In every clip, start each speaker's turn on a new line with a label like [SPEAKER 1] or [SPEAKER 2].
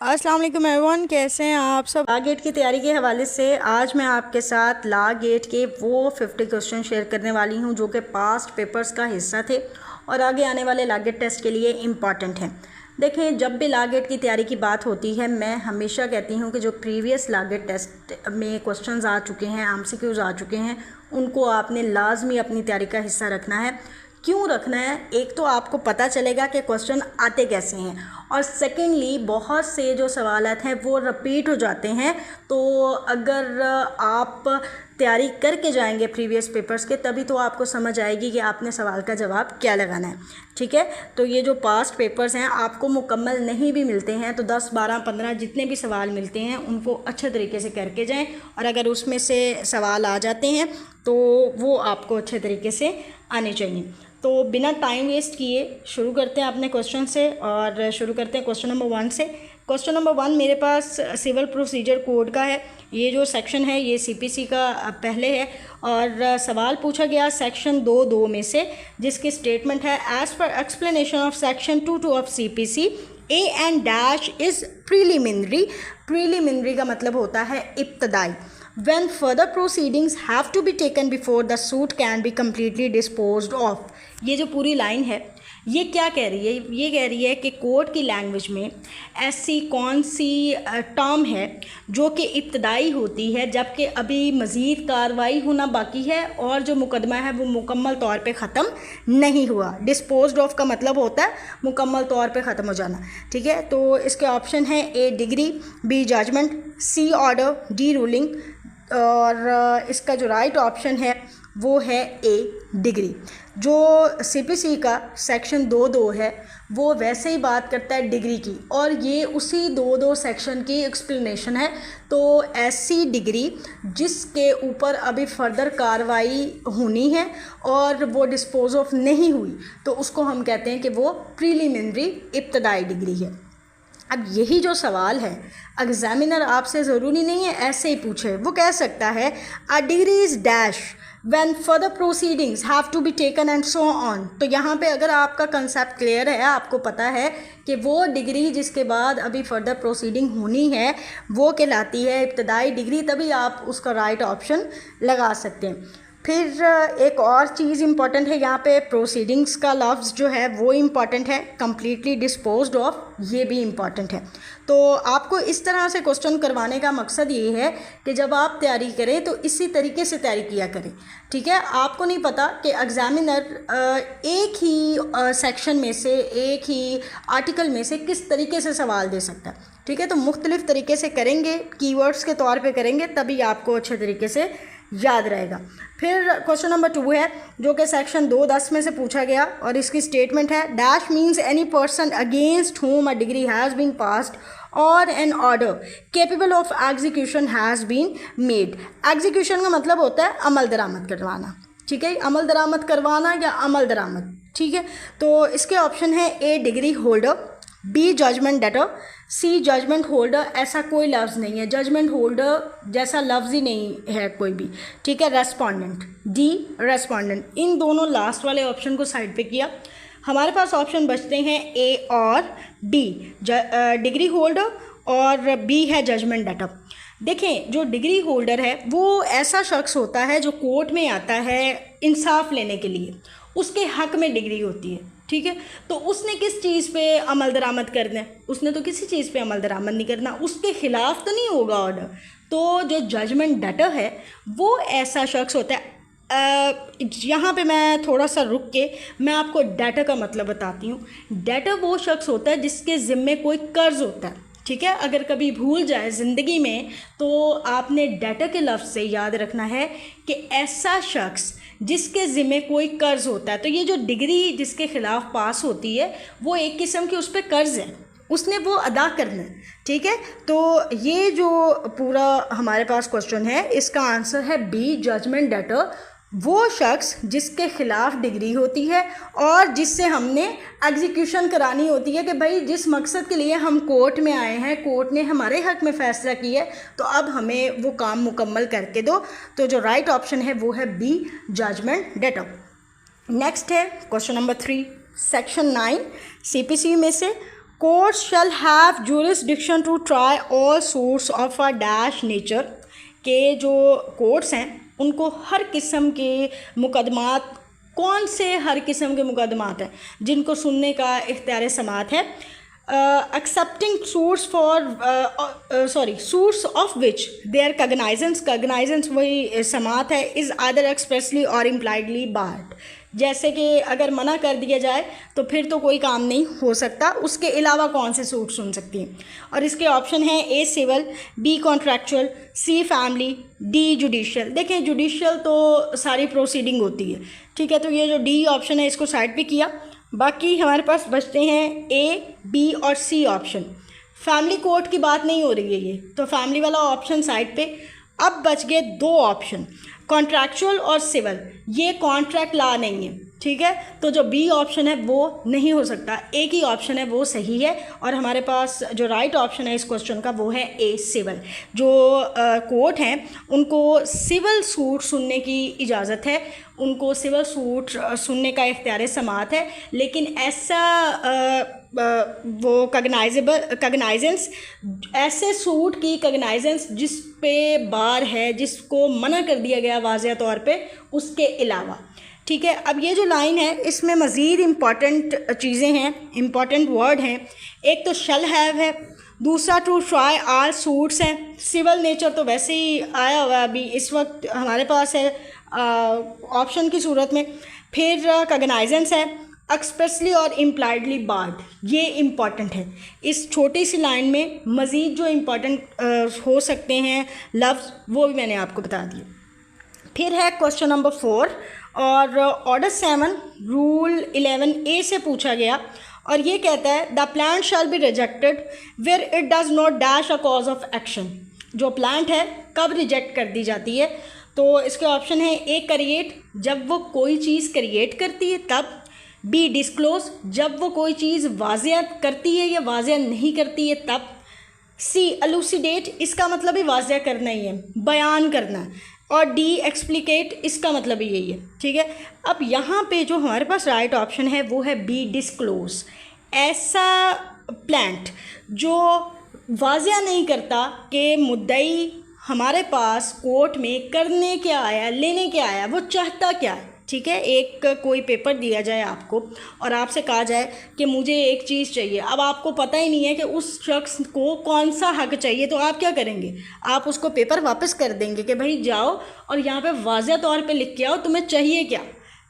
[SPEAKER 1] अस्सलाम वालेकुम एवरीवन, कैसे हैं आप सब। लॉ गेट की तैयारी के हवाले से आज मैं आपके साथ लॉ गेट के वो 50 क्वेश्चन शेयर करने वाली हूं जो कि पास्ट पेपर्स का हिस्सा थे और आगे आने वाले लॉ गेट टेस्ट के लिए इम्पॉर्टेंट हैं। देखें, जब भी लॉ गेट की तैयारी की बात होती है मैं हमेशा कहती हूँ कि जो प्रीवियस लॉ गेट टेस्ट में क्वेश्चन आ चुके हैं, MCQs आ चुके हैं, उनको आपने लाजमी अपनी तैयारी का हिस्सा रखना है। क्यों रखना है? एक तो आपको पता चलेगा कि क्वेश्चन आते कैसे हैं, और सेकेंडली बहुत से जो सवालात हैं वो रिपीट हो जाते हैं। तो अगर आप तैयारी करके जाएंगे प्रीवियस पेपर्स के, तभी तो आपको समझ आएगी कि आपने सवाल का जवाब क्या लगाना है। ठीक है, तो ये जो पास्ट पेपर्स हैं आपको मुकम्मल नहीं भी मिलते हैं तो 10, 12, 15 जितने भी सवाल मिलते हैं उनको अच्छे तरीके से करके जाएं, और अगर उसमें से सवाल आ जाते हैं तो वो आपको अच्छे तरीके से आने चाहिए। तो बिना टाइम वेस्ट किए शुरू करते हैं अपने क्वेश्चन से, और शुरू करते हैं क्वेश्चन नंबर 1 से। क्वेश्चन नंबर 1 मेरे पास सिविल प्रोसीजर कोड का है। ये जो सेक्शन है ये CPC का पहले है, और सवाल पूछा गया सेक्शन 2(2) में से, जिसकी स्टेटमेंट है एज़ पर explanation of section 2(2) of CPC A and dash is preliminary. Preliminary का मतलब होता है इब्तदाई। When further proceedings have to be taken before the suit can be completely disposed of। ये जो पूरी लाइन है ये क्या कह रही है? ये कह रही है कि कोर्ट की लैंग्वेज में ऐसी कौन सी टर्म है जो कि इब्तदाई होती है जबकि अभी मज़ीद कार्रवाई होना बाकी है और जो मुकदमा है वो मुकम्मल तौर पे ख़त्म नहीं हुआ। डिस्पोज्ड ऑफ का मतलब होता है मुकम्मल तौर पे ख़त्म हो जाना। ठीक है, तो इसके ऑप्शन है A degree, B judgement, C order, D ruling, और इसका जो राइट ऑप्शन है वो है A डिग्री। जो CPC का सेक्शन 2(2) है वो वैसे ही बात करता है डिग्री की, और ये उसी 2(2) सेक्शन की एक्सप्लेनेशन है। तो ऐसी डिग्री जिसके ऊपर अभी फर्दर कार्रवाई होनी है और वो डिस्पोज ऑफ नहीं हुई, तो उसको हम कहते हैं कि वो प्रीलिमिनरी इब्तदाई डिग्री है। अब यही जो सवाल है एग्जामिनर आपसे ज़रूरी नहीं है ऐसे ही पूछे, वो कह सकता है a degree is dash when further proceedings have to be taken and so on. तो यहाँ पे अगर आपका कंसेप्ट क्लियर है, आपको पता है कि वो डिग्री जिसके बाद अभी फर्दर प्रोसीडिंग होनी है वो कहलाती है इब्तदाई डिग्री, तभी आप उसका राइट ऑप्शन लगा सकते हैं। फिर एक और चीज़ इम्पॉर्टेंट है यहाँ पे, प्रोसीडिंग्स का लफ्ज़ जो है वो इम्पॉर्टेंट है, कम्प्लीटली डिस्पोज्ड ऑफ ये भी इम्पॉर्टेंट है। तो आपको इस तरह से क्वेश्चन करवाने का मकसद ये है कि जब आप तैयारी करें तो इसी तरीके से तैयारी किया करें। ठीक है, आपको नहीं पता कि एग्जामिनर एक ही सेक्शन में से, एक ही आर्टिकल में से किस तरीके से सवाल दे सकता है। ठीक है, तो मुख्तलिफ़ तरीके से करेंगे, कीवर्ड्स के तौर पे करेंगे, तभी आपको अच्छे तरीके से याद रहेगा। फिर क्वेश्चन नंबर 2 है जो कि सेक्शन 2(10) में से पूछा गया, और इसकी स्टेटमेंट है dash means any person against whom a decree has been passed or an order capable of execution has been made. Execution का मतलब होता है अमल दरामद करवाना। ठीक है, अमल दरामद करवाना या अमल दरामद। ठीक है, तो इसके ऑप्शन है A degree holder, B judgement debtor, C judgement holder. ऐसा कोई लफ्ज़ नहीं है, जजमेंट होल्डर जैसा लफ्ज़ ही नहीं है कोई भी। ठीक है, रेस्पोंडेंट, D रेस्पोंडेंट। इन दोनों लास्ट वाले ऑप्शन को साइड पे किया। हमारे पास ऑप्शन बचते हैं A और B, डिग्री होल्डर, और B है जजमेंट डेटर। देखें, जो डिग्री होल्डर है वो ऐसा शख्स होता है जो कोर्ट में आता है इंसाफ लेने के लिए, उसके हक़ में डिग्री होती है। ठीक है, तो उसने किस चीज़ पे अमल दरामद करना है? उसने तो किसी चीज़ पे अमल दरामद नहीं करना, उसके ख़िलाफ़ तो नहीं होगा ऑर्डर। तो जो जजमेंट डेटर है वो ऐसा शख्स होता है। यहाँ पे मैं थोड़ा सा रुक के मैं आपको डेटर का मतलब बताती हूँ। डेटर वो शख्स होता है जिसके ज़िम्मे कोई कर्ज़ होता है। ठीक है, अगर कभी भूल जाए ज़िंदगी में तो आपने डेटर के लफ्ज़ से याद रखना है कि ऐसा शख्स जिसके ज़िम्मे कोई कर्ज़ होता है। तो ये जो डिग्री जिसके ख़िलाफ़ पास होती है वो एक किस्म की उस पर कर्ज़ है, उसने वो अदा करना है। ठीक है, तो ये जो पूरा हमारे पास क्वेश्चन है इसका आंसर है B जजमेंट डेटर। वो शख्स जिसके ख़िलाफ़ डिग्री होती है और जिससे हमने एग्जीक्यूशन करानी होती है कि भाई जिस मकसद के लिए हम कोर्ट में आए हैं, कोर्ट ने हमारे हक़ में फ़ैसला किया है, तो अब हमें वो काम मुकम्मल करके दो। तो जो राइट ऑप्शन है वो है B जजमेंट डेटर। नेक्स्ट है क्वेश्चन नंबर 3, सेक्शन 9 CPC में से, courts shall have jurisdiction to try all suits of a dash nature, के जो कोर्ट्स हैं उनको हर किस्म के मुकदमात, कौन से हर किस्म के मुकदमात हैं जिनको सुनने का इख्तियार समात है, accepting suits for suits of which their cognizance वही समात है, is either expressly or impliedly barred। जैसे कि अगर मना कर दिया जाए तो फिर तो कोई काम नहीं हो सकता, उसके अलावा कौन से सूट सुन सकती हैं। और इसके ऑप्शन हैं A civil, B contractual, C family, D judicial. देखें जुडिशियल तो सारी प्रोसीडिंग होती है, ठीक है, तो ये जो डी ऑप्शन है इसको साइड पे किया। बाकी हमारे पास बचते हैं ए, बी और सी ऑप्शन। फैमिली कोर्ट की बात नहीं हो रही है ये, तो फैमिली वाला ऑप्शन साइड पे। अब बच गए दो ऑप्शन, कॉन्ट्रैक्चुअल और सिविल। ये कॉन्ट्रैक्ट लॉ नहीं है, ठीक है, तो जो बी ऑप्शन है वो नहीं हो सकता, एक ही ऑप्शन है वो सही है। और हमारे पास जो राइट ऑप्शन है इस क्वेश्चन का वो है ए सिविल। जो कोर्ट हैं उनको सिविल सूट सुनने की इजाज़त है, उनको सिविल सूट सुनने का इख्तियार समात है, लेकिन ऐसा वो कग्नाइजेंस, ऐसे सूट की कग्नाइजेंस जिस पे बार है, जिसको मना कर दिया गया वाज़ेह तौर पे, उसके अलावा, ठीक है। अब ये जो लाइन है इसमें मज़ीद इम्पॉर्टेंट चीज़ें हैं, इम्पॉर्टेंट वर्ड हैं। एक तो शैल हैव है, दूसरा टू ट्राई ऑल सूट्स है। सिविल नेचर तो वैसे ही आया हुआ अभी इस वक्त हमारे पास है ऑप्शन की सूरत में। फिर कग्नाइजेंस है, एक्सप्रेसली और इम्प्लाइडली बार्ड, ये इम्पॉर्टेंट है। इस छोटी सी लाइन में मज़ीद जो इम्पॉर्टेंट हो सकते हैं लफ्ज़ वो भी मैंने आपको बता दिए। फिर है क्वेश्चन नंबर 4 और ऑर्डर 7 रूल 11A से पूछा गया और ये कहता है the plaint shall be rejected where it does not dash a cause of action. जो प्लांट है कब रिजेक्ट कर दी जाती है, तो इसके ऑप्शन है ए क्रिएट, जब वो कोई चीज़ क्रिएट करती है तब, बी डिस्क्लोज, जब वो कोई चीज़ वाज़ेह करती है या वाज़ेह नहीं करती है तब, सी एलुसिडेट, इसका मतलब ही वाज़ेह करना ही है, बयान करना, और डी एक्सप्लिकेट, इसका मतलब ही यही है, ठीक है। अब यहाँ पे जो हमारे पास राइट ऑप्शन है वो है बी डिस्क्लोज। ऐसा प्लांट जो वाज़ेह नहीं करता कि मुद्दई हमारे पास कोर्ट में करने क्या आया, लेने क्या आया, वो चाहता क्या है, ठीक है। एक कोई पेपर दिया जाए आपको और आपसे कहा जाए कि मुझे एक चीज़ चाहिए, अब आपको पता ही नहीं है कि उस शख्स को कौन सा हक चाहिए, तो आप क्या करेंगे, आप उसको पेपर वापस कर देंगे कि भाई जाओ और यहाँ पे वाज़ेह तौर पे लिख के आओ तुम्हें चाहिए क्या,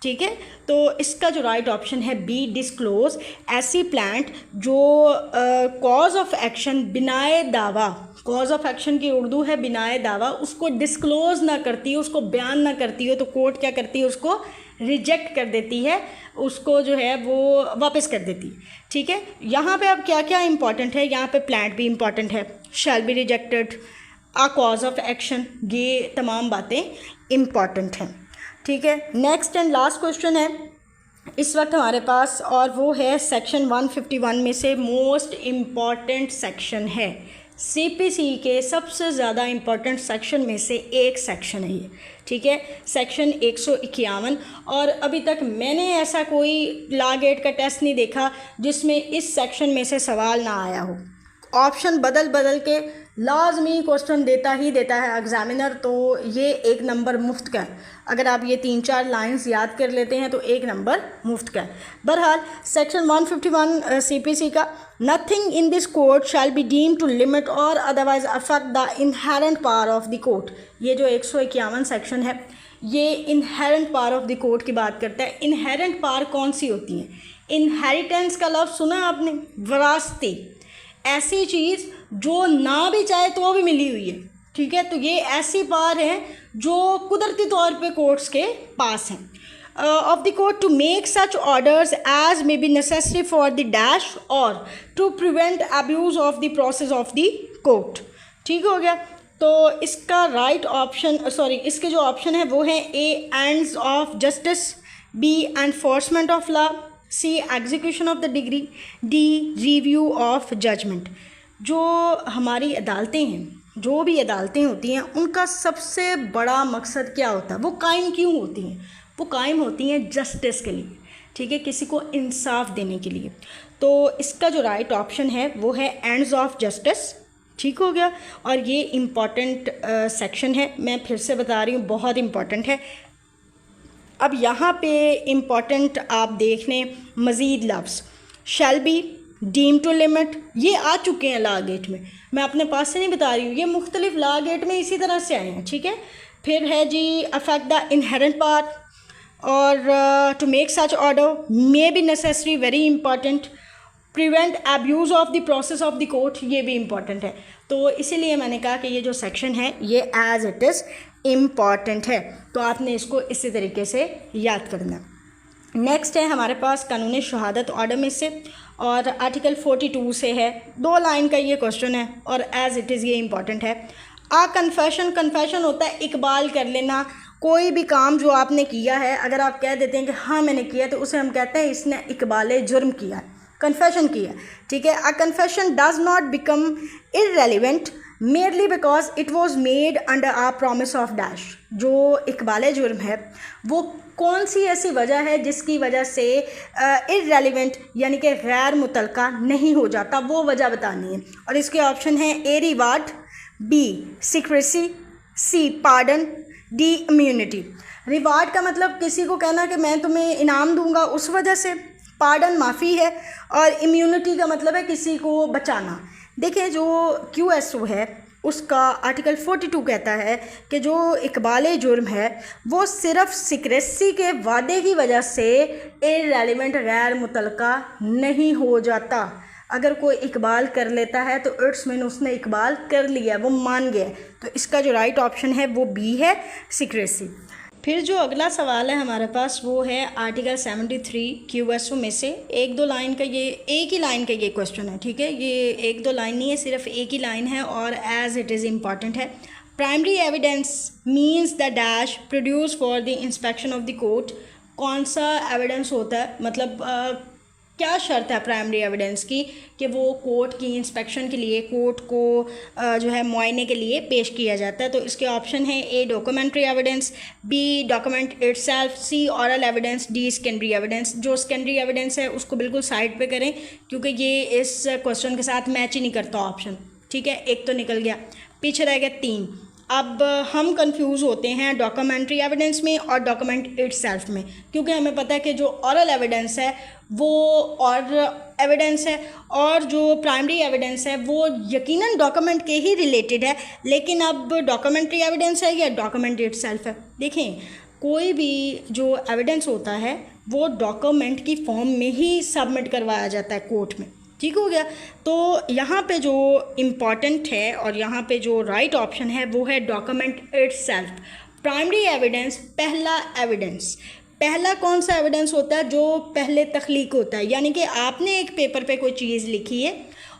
[SPEAKER 1] ठीक है। तो इसका जो राइट ऑप्शन है बी डिस्क्लोज। ऐसी प्लांट जो कॉज ऑफ एक्शन बिनाए दावा, कॉज ऑफ एक्शन की उर्दू है बिनाए दावा, उसको डिस्क्लोज ना करती हो, उसको बयान ना करती हो, तो कोर्ट क्या करती है, उसको रिजेक्ट कर देती है, उसको जो है वो वापस कर देती है, ठीक है। यहाँ पे अब क्या क्या इंपॉर्टेंट है, यहाँ पे प्लांट भी इंपॉर्टेंट है, shall be rejected, a cause of action, ये तमाम बातें इंपॉर्टेंट हैं, ठीक है। नेक्स्ट एंड लास्ट क्वेश्चन है इस वक्त हमारे पास और वो है सेक्शन 151 में से मोस्ट इम्पॉर्टेंट सेक्शन है, सीपीसी के सबसे ज़्यादा इम्पॉर्टेंट सेक्शन में से एक सेक्शन है ये, ठीक है, सेक्शन 151। और अभी तक मैंने ऐसा कोई लॉ गेट का टेस्ट नहीं देखा जिसमें इस सेक्शन में से सवाल ना आया हो। ऑप्शन बदल बदल के लाजमी क्वेश्चन देता ही देता है एग्जामिनर, तो ये एक नंबर मुफ्त का है। अगर आप ये 3-4 लाइंस याद कर लेते हैं तो एक नंबर मुफ्त का है। बहरहाल सेक्शन 151 सीपीसी का, nothing in this court shall be deem to limit or otherwise affect the inherent power of the court. ये जो 151 सेक्शन है ये inherent power of the court की बात करता है। इनहेरेंट पावर कौन सी होती हैं, इनहेरिटेंस का लफ्ज़ सुना आपने, विरासती, ऐसी चीज़ जो ना भी चाहे तो भी मिली हुई है, ठीक है, तो ये ऐसी पावर है जो कुदरती तौर पे कोर्ट्स के पास हैं। Of the court to make such orders as may be necessary for the dash or to prevent abuse of the process of the court, ठीक हो गया। तो इसका राइट ऑप्शन इसके जो ऑप्शन है वो है A ends of justice, B enforcement of law, C execution of the decree, D review of judgment. जो हमारी अदालतें हैं, जो भी अदालतें होती हैं, उनका सबसे बड़ा मकसद क्या होता है, वो कायम क्यों होती हैं, वो कायम होती हैं जस्टिस के लिए, ठीक है, किसी को इंसाफ देने के लिए। तो इसका जो राइट ऑप्शन है वो है एंड्स ऑफ जस्टिस। ठीक हो गया। और ये इम्पॉर्टेंट सेक्शन है, मैं फिर से बता रही हूँ, बहुत इम्पॉर्टेंट है। अब यहाँ पे इम्पॉर्टेंट आप देख लें, मज़ीद लफ्ज़ shall be, deem to limit, ये आ चुके हैं लॉ गेट में, मैं अपने पास से नहीं बता रही हूँ, ये मुख्तलिफ लॉ गेट में इसी तरह से आए हैं। ठीक है। फिर है जी अफेक्ट द इनहेरेंट पार्ट और to make such order may be necessary, very important. Prevent abuse of the process of the court, ये भी इम्पॉर्टेंट है। तो इसीलिए मैंने कहा कि ये जो सेक्शन है ये एज इट इज़ इम्पॉर्टेंट है, तो आपने इसको इसी तरीके से याद करना। नेक्स्ट है हमारे पास कानूनी शहादत ऑर्डर में से, और आर्टिकल 42 से है, 2 लाइन का ये क्वेश्चन है और एज इट इज़ ये इम्पॉर्टेंट है। आ कन्फेशन, कन्फेशन होता है इकबाल कर लेना, कोई भी काम जो आपने किया है अगर आप कह देते हैं कि हाँ मैंने किया, तो उसे हम कहते हैं इसने इकबाल जुर्म किया है, कन्फेशन किया। ठीक है। A confession does not become irrelevant merely because it was made under a promise of dash. जो इकबाल जुर्म है वो कौन सी ऐसी वजह है जिसकी वजह से इररेलेवेंट यानी कि गैर मुतलका नहीं हो जाता, वो वजह बतानी है। और इसके ऑप्शन है A reward, B secrecy, C pardon, D immunity. Reward का मतलब किसी को कहना कि मैं तुम्हें इनाम दूंगा उस वजह से, पार्डन माफ़ी है, और इम्यूनिटी का मतलब है किसी को बचाना। देखिए जो QSO है उसका आर्टिकल 42 कहता है कि जो इकबाल जुर्म है वो सिर्फ सिक्रेसी के वादे की वजह से इररेलेवेंट गैर मुतलका नहीं हो जाता। अगर कोई इकबाल कर लेता है तो इट्स मीन उसने इकबाल कर लिया, वो मान गया। तो इसका जो राइट ऑप्शन है वो बी है, सिक्रेसी। फिर जो अगला सवाल है हमारे पास वो है आर्टिकल 73 QSO में से, 1-2 लाइन का, ये एक ही लाइन का ये क्वेश्चन है। ठीक है। ये 1-2 लाइन नहीं है, सिर्फ एक ही लाइन है और एज इट इज़ इम्पॉर्टेंट है। Primary evidence means the dash produce for the inspection of the court. कौन सा एविडेंस होता है, मतलब क्या शर्त है प्राइमरी एविडेंस की कि वो कोर्ट की इंस्पेक्शन के लिए, कोर्ट को जो है मुआयने के लिए पेश किया जाता है। तो इसके ऑप्शन है A documentary evidence, B document itself, C oral evidence, D secondary evidence. जो सेकेंडरी एविडेंस है उसको बिल्कुल साइड पे करें क्योंकि ये इस क्वेश्चन के साथ मैच ही नहीं करता ऑप्शन। ठीक है। एक तो निकल गया, पीछे रह गया 3। अब हम कंफ्यूज होते हैं डॉक्यूमेंट्री एविडेंस में और डॉक्यूमेंट इटसेल्फ में, क्योंकि हमें पता है कि जो ऑरल एविडेंस है वो और एविडेंस है और जो प्राइमरी एविडेंस है वो यकीनन डॉक्यूमेंट के ही रिलेटेड है, लेकिन अब डॉक्यूमेंट्री एविडेंस है या डॉक्यूमेंट इटसेल्फ है। देखें, कोई भी जो एविडेंस होता है वो डॉक्यूमेंट की फॉर्म में ही सबमिट करवाया जाता है कोर्ट में। ठीक हो गया। तो यहाँ पे जो इम्पॉर्टेंट है और यहाँ पे जो राइट ऑप्शन है वो है डॉक्यूमेंट इटसेल्फ। प्राइमरी एविडेंस पहला एविडेंस, पहला कौन सा एविडेंस होता है, जो पहले तख्लीक होता है, यानी कि आपने एक पेपर पे कोई चीज़ लिखी है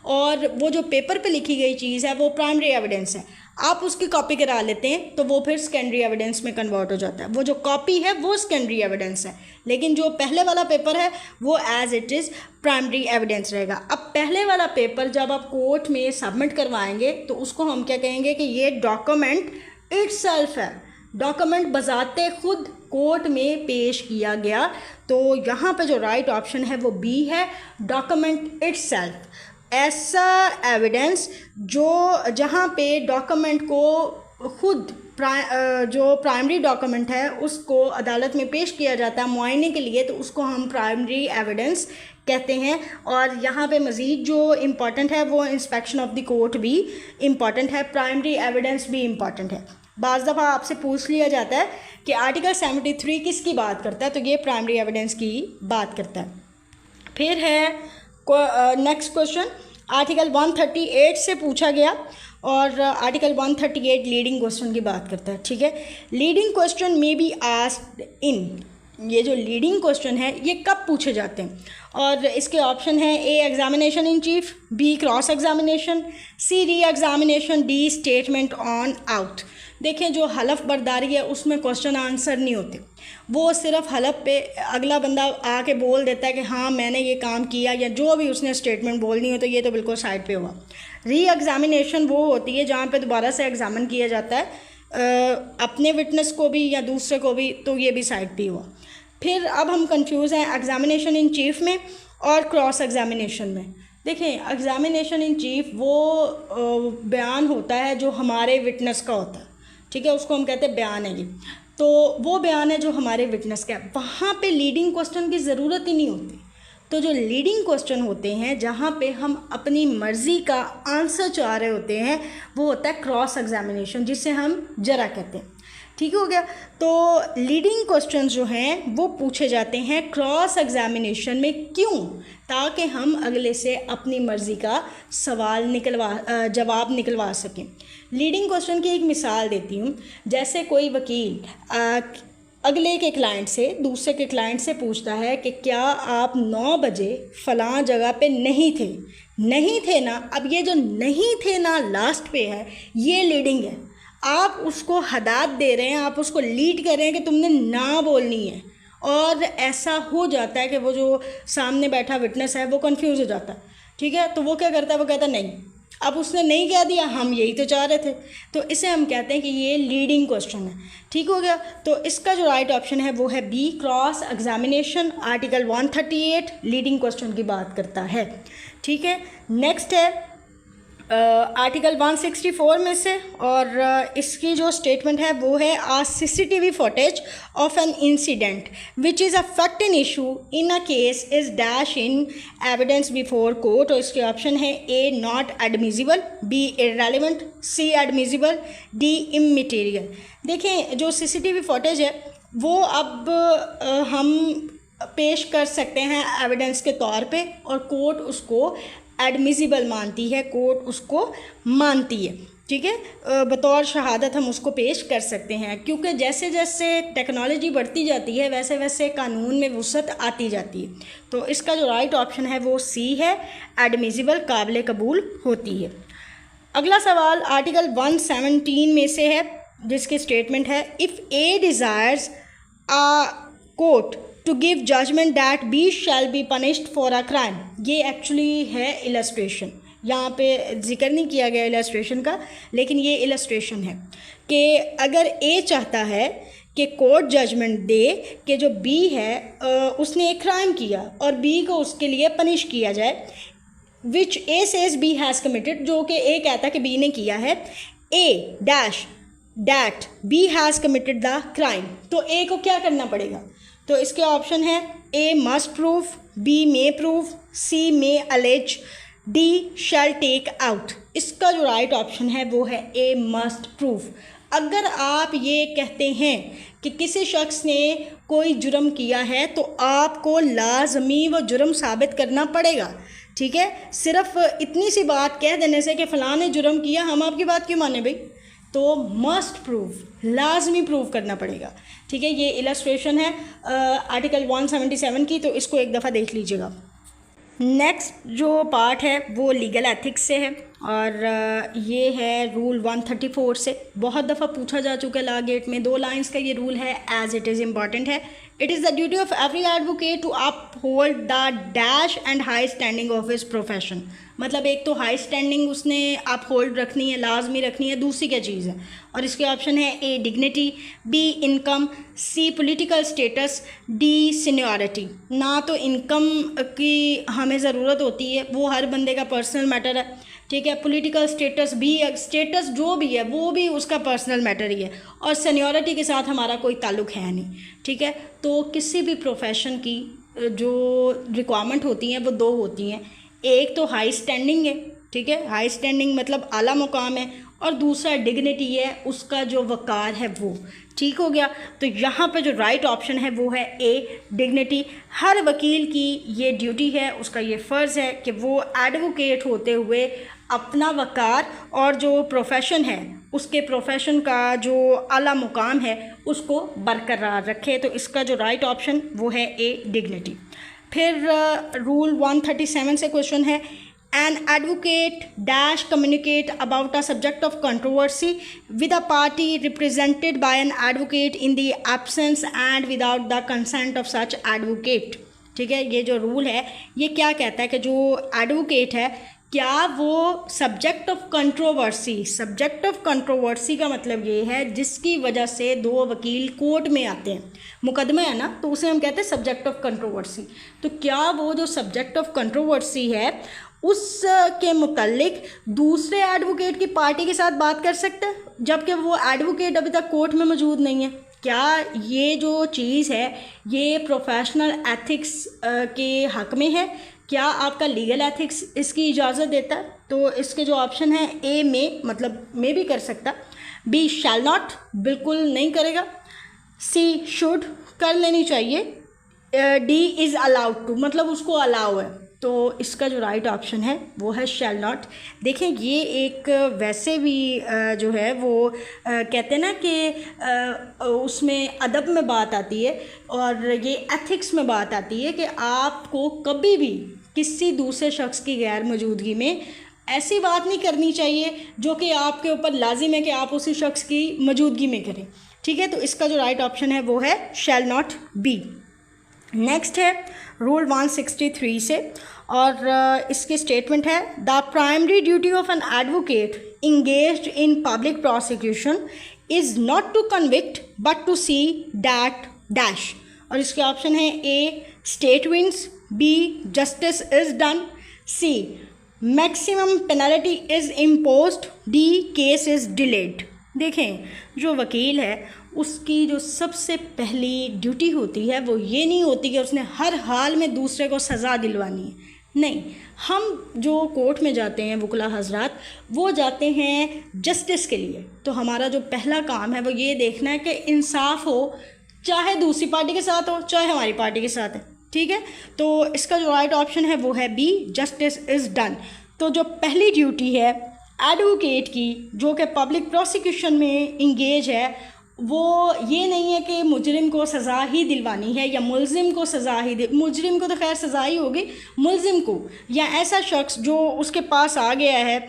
[SPEAKER 1] और वो जो पेपर पे लिखी गई चीज़ है वो प्राइमरी एविडेंस है, आप उसकी कॉपी करा लेते हैं तो वो फिर सेकेंडरी एविडेंस में कन्वर्ट हो जाता है। वो जो कॉपी है वो सेकेंडरी एविडेंस है, लेकिन जो पहले वाला पेपर है वो as it is primary evidence रहेगा। अब पहले वाला पेपर जब आप कोर्ट में सबमिट करवाएंगे तो उसको हम क्या कहेंगे कि ये डॉक्यूमेंट इटसेल्फ है, डॉक्यूमेंट बजाते खुद कोर्ट में पेश किया गया। तो यहाँ पे जो राइट ऑप्शन है वो बी है, डॉक्यूमेंट इटसेल्फ। ऐसा एविडेंस जो जहाँ पे डॉक्यूमेंट को खुद जो प्राइमरी डॉक्यूमेंट है उसको अदालत में पेश किया जाता है मुआयने के लिए, तो उसको हम प्राइमरी एविडेंस कहते हैं। और यहाँ पे मज़ीद जो इम्पॉर्टेंट है वो इंस्पेक्शन ऑफ द कोर्ट भी इम्पॉर्टेंट है, प्राइमरी एविडेंस भी इम्पॉर्टेंट है। बाज़ दफ़ा आपसे पूछ लिया जाता है कि आर्टिकल 73 किसकी बात करता है, तो ये प्राइमरी एविडेंस की बात करता है। फिर है नेक्स्ट क्वेश्चन आर्टिकल 138 से पूछा गया और आर्टिकल 138 लीडिंग क्वेश्चन की बात करता है। ठीक है। लीडिंग क्वेश्चन में बी आस्क्ड इन, ये जो लीडिंग क्वेश्चन है ये कब पूछे जाते हैं, और इसके ऑप्शन है A examination in chief, B cross examination, C re examination, D statement on oath. देखें, जो हलफ बर्दारी है उसमें क्वेश्चन आंसर नहीं होते, वो सिर्फ हलफ पे अगला बंदा आके बोल देता है कि हाँ मैंने ये काम किया, या जो भी उसने स्टेटमेंट बोलनी हो तो ये तो बिल्कुल साइड पे हुआ। री एग्जामिनेशन वो होती है जहाँ पे दोबारा से एग्जामिन किया जाता है अपने विटनेस को भी या दूसरे को भी, तो ये भी साइड पे हुआ। फिर अब हम कंफ्यूज हैं एग्जामिनेशन इन चीफ में, और क्रॉस एग्जामिनेशन में देखें, एग्जामिनेशन इन चीफ वो बयान होता है जो हमारे विटनेस का होता है, ठीक है, उसको हम कहते हैं बयान है ये। तो वो बयान है जो हमारे विटनेस का है, वहाँ पे लीडिंग क्वेश्चन की ज़रूरत ही नहीं होती। तो जो लीडिंग क्वेश्चन होते हैं जहाँ पे हम अपनी मर्ज़ी का आंसर चाह रहे होते हैं, वो होता है क्रॉस एग्जामिनेशन, जिसे हम जरा कहते हैं। ठीक हो गया। तो लीडिंग क्वेश्चन जो हैं वो पूछे जाते हैं क्रॉस एग्जामिनेशन में, क्यों? ताकि हम अगले से अपनी मर्ज़ी का जवाब निकलवा सकें। लीडिंग क्वेश्चन की एक मिसाल देती हूँ। जैसे कोई वकील अगले के क्लाइंट से दूसरे के क्लाइंट से पूछता है कि क्या आप 9 बजे फ़लाँ जगह पे नहीं थे ना। अब ये जो नहीं थे ना लास्ट पे है, ये लीडिंग है। आप उसको हदायत दे रहे हैं, आप उसको लीड कर रहे हैं कि तुमने ना बोलनी है, और ऐसा हो जाता है कि वो जो सामने बैठा विटनेस है वो कंफ्यूज हो जाता है। ठीक है, तो वो क्या करता है, वो कहता है नहीं, अब उसने नहीं कह दिया, हम यही तो चाह रहे थे। तो इसे हम कहते हैं कि ये लीडिंग क्वेश्चन है। ठीक हो गया। तो इसका जो राइट ऑप्शन है वो है B, cross examination. Article 138 leading question की बात करता है। ठीक है, नेक्स्ट है आर्टिकल 164 में से, और इसकी जो स्टेटमेंट है वो है ah CCTV footage of an incident which is a fact in issue in a case is dash in evidence before court. और इसके ऑप्शन है A not admissible, B irrelevant, C admissible, D immaterial. देखें, जो CCTV footage है वो अब हम पेश कर सकते हैं एविडेंस के तौर पे, और कोर्ट उसको एडमिसिबल मानती है, कोर्ट उसको मानती है। ठीक है, बतौर शहादत हम उसको पेश कर सकते हैं, क्योंकि जैसे जैसे टेक्नोलॉजी बढ़ती जाती है वैसे वैसे कानून में वुसअत आती जाती है। तो इसका जो राइट ऑप्शन है वो सी है, एडमिसिबल, काबिल कबूल होती है। अगला सवाल आर्टिकल 117 में से है, जिसकी स्टेटमेंट है if A desires a court to give judgement that B shall be punished for a crime. ये एक्चुअली है इलस्ट्रेशन, यहाँ पे जिक्र नहीं किया गया इलस्ट्रेशन का, लेकिन ये इलस्ट्रेशन है कि अगर ए चाहता है कि कोर्ट जजमेंट दे कि जो बी है उसने एक क्राइम किया और बी को उसके लिए पनिश किया जाए, विच ए सेज बी हैज़ कमिटेड, जो कि ए कहता है कि बी ने किया है, A dash that B has committed the crime. तो ए को क्या करना पड़ेगा? तो इसके ऑप्शन है A must prove, B may prove, C may allege, D shall take out. इसका जो राइट ऑप्शन है वो है ए मस्ट प्रूव। अगर आप ये कहते हैं कि किसी शख्स ने कोई जुर्म किया है तो आपको लाजमी वो जुर्म साबित करना पड़ेगा। ठीक है, सिर्फ इतनी सी बात कह देने से कि फ़लाँ ने जुर्म किया, हम आपकी बात क्यों माने भाई? तो मस्ट प्रूव, लाजमी प्रूव करना पड़ेगा। ठीक है, ये इलस्ट्रेशन है आर्टिकल 177 की, तो इसको एक दफ़ा देख लीजिएगा। नेक्स्ट जो पार्ट है वो लीगल एथिक्स से है, और ये है रूल 134 से। बहुत दफ़ा पूछा जा चुका है लॉ गेट में, 2 लाइंस का ये रूल है, एज इट इज़ इम्पॉर्टेंट है। It is the duty of every advocate to uphold the dash and high standing of his profession. मतलब एक तो हाई स्टैंडिंग उसने अपहोल्ड रखनी है, लाजमी रखनी है, दूसरी क्या चीज़ है? और इसके ऑप्शन है A dignity, B income, C political status, D seniority. ना तो इनकम की हमें ज़रूरत होती है, वो हर बंदे का पर्सनल मैटर है। ठीक है, पॉलिटिकल स्टेटस भी, स्टेटस जो भी है वो भी उसका पर्सनल मैटर ही है, और सीनियरिटी के साथ हमारा कोई ताल्लुक़ है नहीं। ठीक है, तो किसी भी प्रोफेशन की जो रिक्वायरमेंट होती हैं वो 2 होती हैं। एक तो हाई स्टैंडिंग है, ठीक है, हाई स्टैंडिंग मतलब आला मुकाम है, और दूसरा डिग्निटी है, उसका जो वक़ार है वो। ठीक हो गया। तो यहाँ पे जो राइट ऑप्शन है वो है ए डिग्निटी। हर वकील की ये ड्यूटी है, उसका ये फ़र्ज़ है कि वो एडवोकेट होते हुए अपना वक़ार और जो प्रोफेशन है उसके प्रोफेशन का जो आला मुकाम है उसको बरकरार रखे। तो इसका जो राइट ऑप्शन वो है ए डिग्निटी। फिर रूल 137 से क्वेश्चन है An advocate dash communicate about a subject of controversy with a party represented by an advocate in the absence and without the consent of such advocate। ठीक है, ये जो rule है ये क्या कहता है कि जो एडवोकेट है क्या वो subject of controversy, subject of controversy का मतलब ये है जिसकी वजह से दो वकील कोर्ट में आते हैं, मुकदमा है ना, तो उसे हम कहते हैं सब्जेक्ट ऑफ कंट्रोवर्सी। तो क्या वो जो सब्जेक्ट ऑफ कंट्रोवर्सी है उसके मुतल्लिक दूसरे एडवोकेट की पार्टी के साथ बात कर सकते हैं जबकि वो एडवोकेट अभी तक कोर्ट में मौजूद नहीं है? क्या ये जो चीज़ है ये प्रोफेशनल एथिक्स के हक़ में है? क्या आपका लीगल एथिक्स इसकी इजाज़त देता है? तो इसके जो ऑप्शन है ए में, मतलब में भी कर सकता, बी शैल नॉट, बिल्कुल नहीं करेगा, सी शुड, कर लेनी चाहिए, डी इज़ अलाउड टू, मतलब उसको अलाउ है। तो इसका जो राइट ऑप्शन है वो है शैल नॉट। देखें ये एक वैसे भी जो है वो कहते हैं ना कि उसमें अदब में बात आती है और ये एथिक्स में बात आती है कि आपको कभी भी किसी दूसरे शख्स की गैर मौजूदगी में ऐसी बात नहीं करनी चाहिए जो कि आपके ऊपर लाजिम है कि आप उसी शख्स की मौजूदगी में करें। ठीक है, तो इसका जो राइट ऑप्शन है वो है शैल नॉट, बी। नेक्स्ट है रूल 163 से, और इसकी स्टेटमेंट है the primary duty of an advocate engaged in public prosecution is not to convict but to see that dash. और इसके ऑप्शन है A state wins, B justice is done, C maximum penalty is imposed, D case is delayed. देखें जो वकील है उसकी जो सबसे पहली ड्यूटी होती है वो ये नहीं होती कि उसने हर हाल में दूसरे को सज़ा दिलवानी है, नहीं। हम जो कोर्ट में जाते हैं वकला हजरात, वो जाते हैं जस्टिस के लिए। तो हमारा जो पहला काम है वो ये देखना है कि इंसाफ हो, चाहे दूसरी पार्टी के साथ हो चाहे हमारी पार्टी के साथ है। ठीक है, तो इसका जो राइट ऑप्शन है वो है बी जस्टिस इज़ डन। तो जो पहली ड्यूटी है एडवोकेट की जो कि पब्लिक प्रोसिक्यूशन में इंगेज है वो ये नहीं है कि मुजरिम को सज़ा ही दिलवानी है या मुलजिम को सज़ा ही मुजरिम को तो खैर सज़ा ही होगी, मुलजिम को या ऐसा शख्स जो उसके पास आ गया है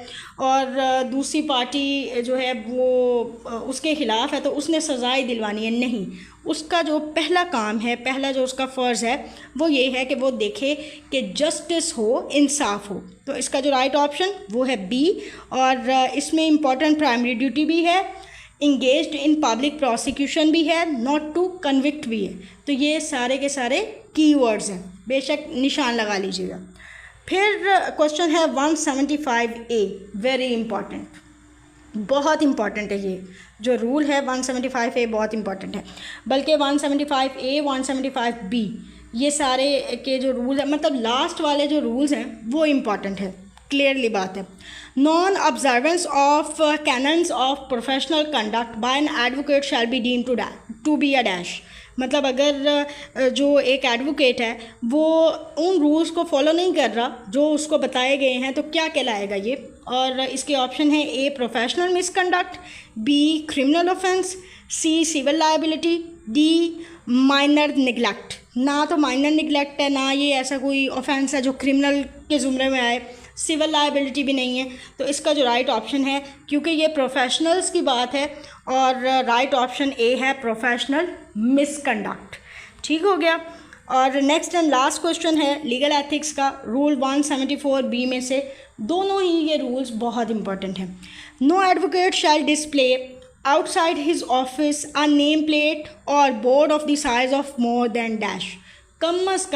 [SPEAKER 1] और दूसरी पार्टी जो है वो उसके ख़िलाफ़ है तो उसने सज़ा ही दिलवानी है, नहीं। उसका जो पहला काम है, पहला जो उसका फ़र्ज़ है वो ये है कि वो देखे कि जस्टिस हो, इंसाफ हो। तो इसका जो राइट ऑप्शन वो है बी, और इसमें इम्पॉर्टेंट प्राइमरी ड्यूटी भी है, इंगेज्ड इन पब्लिक प्रोसिक्यूशन भी है, नॉट टू कन्विक्ट भी है। तो ये सारे के सारे कीवर्ड्स हैं, बेशक निशान लगा लीजिएगा। फिर क्वेश्चन है 175A, वेरी इंपॉर्टेंट, बहुत इंपॉर्टेंट है। ये जो रूल है 175A बहुत इंपॉर्टेंट है, बल्कि 175A 175B ये सारे के जो रूल है, मतलब लास्ट वाले जो रूल्स हैं वो इम्पॉर्टेंट है, क्लियरली बात है। Non observance of canons of professional conduct by an advocate shall be deem to be a dash. मतलब अगर जो एक एडवोकेट है वो उन रूल्स को फॉलो नहीं कर रहा जो उसको बताए गए हैं तो क्या कहलाएगा ये? और इसके ऑप्शन है A professional misconduct, B criminal offence, C civil liability, D minor neglect. ना तो माइनर निगलेक्ट है ना ये ऐसा कोई ऑफेंस है जो क्रिमिनल के ज़ुमरे में आए, सिविल लायबिलिटी भी नहीं है। तो इसका जो राइट ऑप्शन है, क्योंकि ये प्रोफेशनल्स की बात है, और राइट ऑप्शन ए है प्रोफेशनल मिसकंडक्ट। ठीक हो गया। और नेक्स्ट एंड लास्ट क्वेश्चन है लीगल एथिक्स का, रूल 174B में से दोनों ही ये रूल्स बहुत इंपॉर्टेंट हैं। No advocate shall display outside his office a name plate or board of the size of more than dash. कम अज़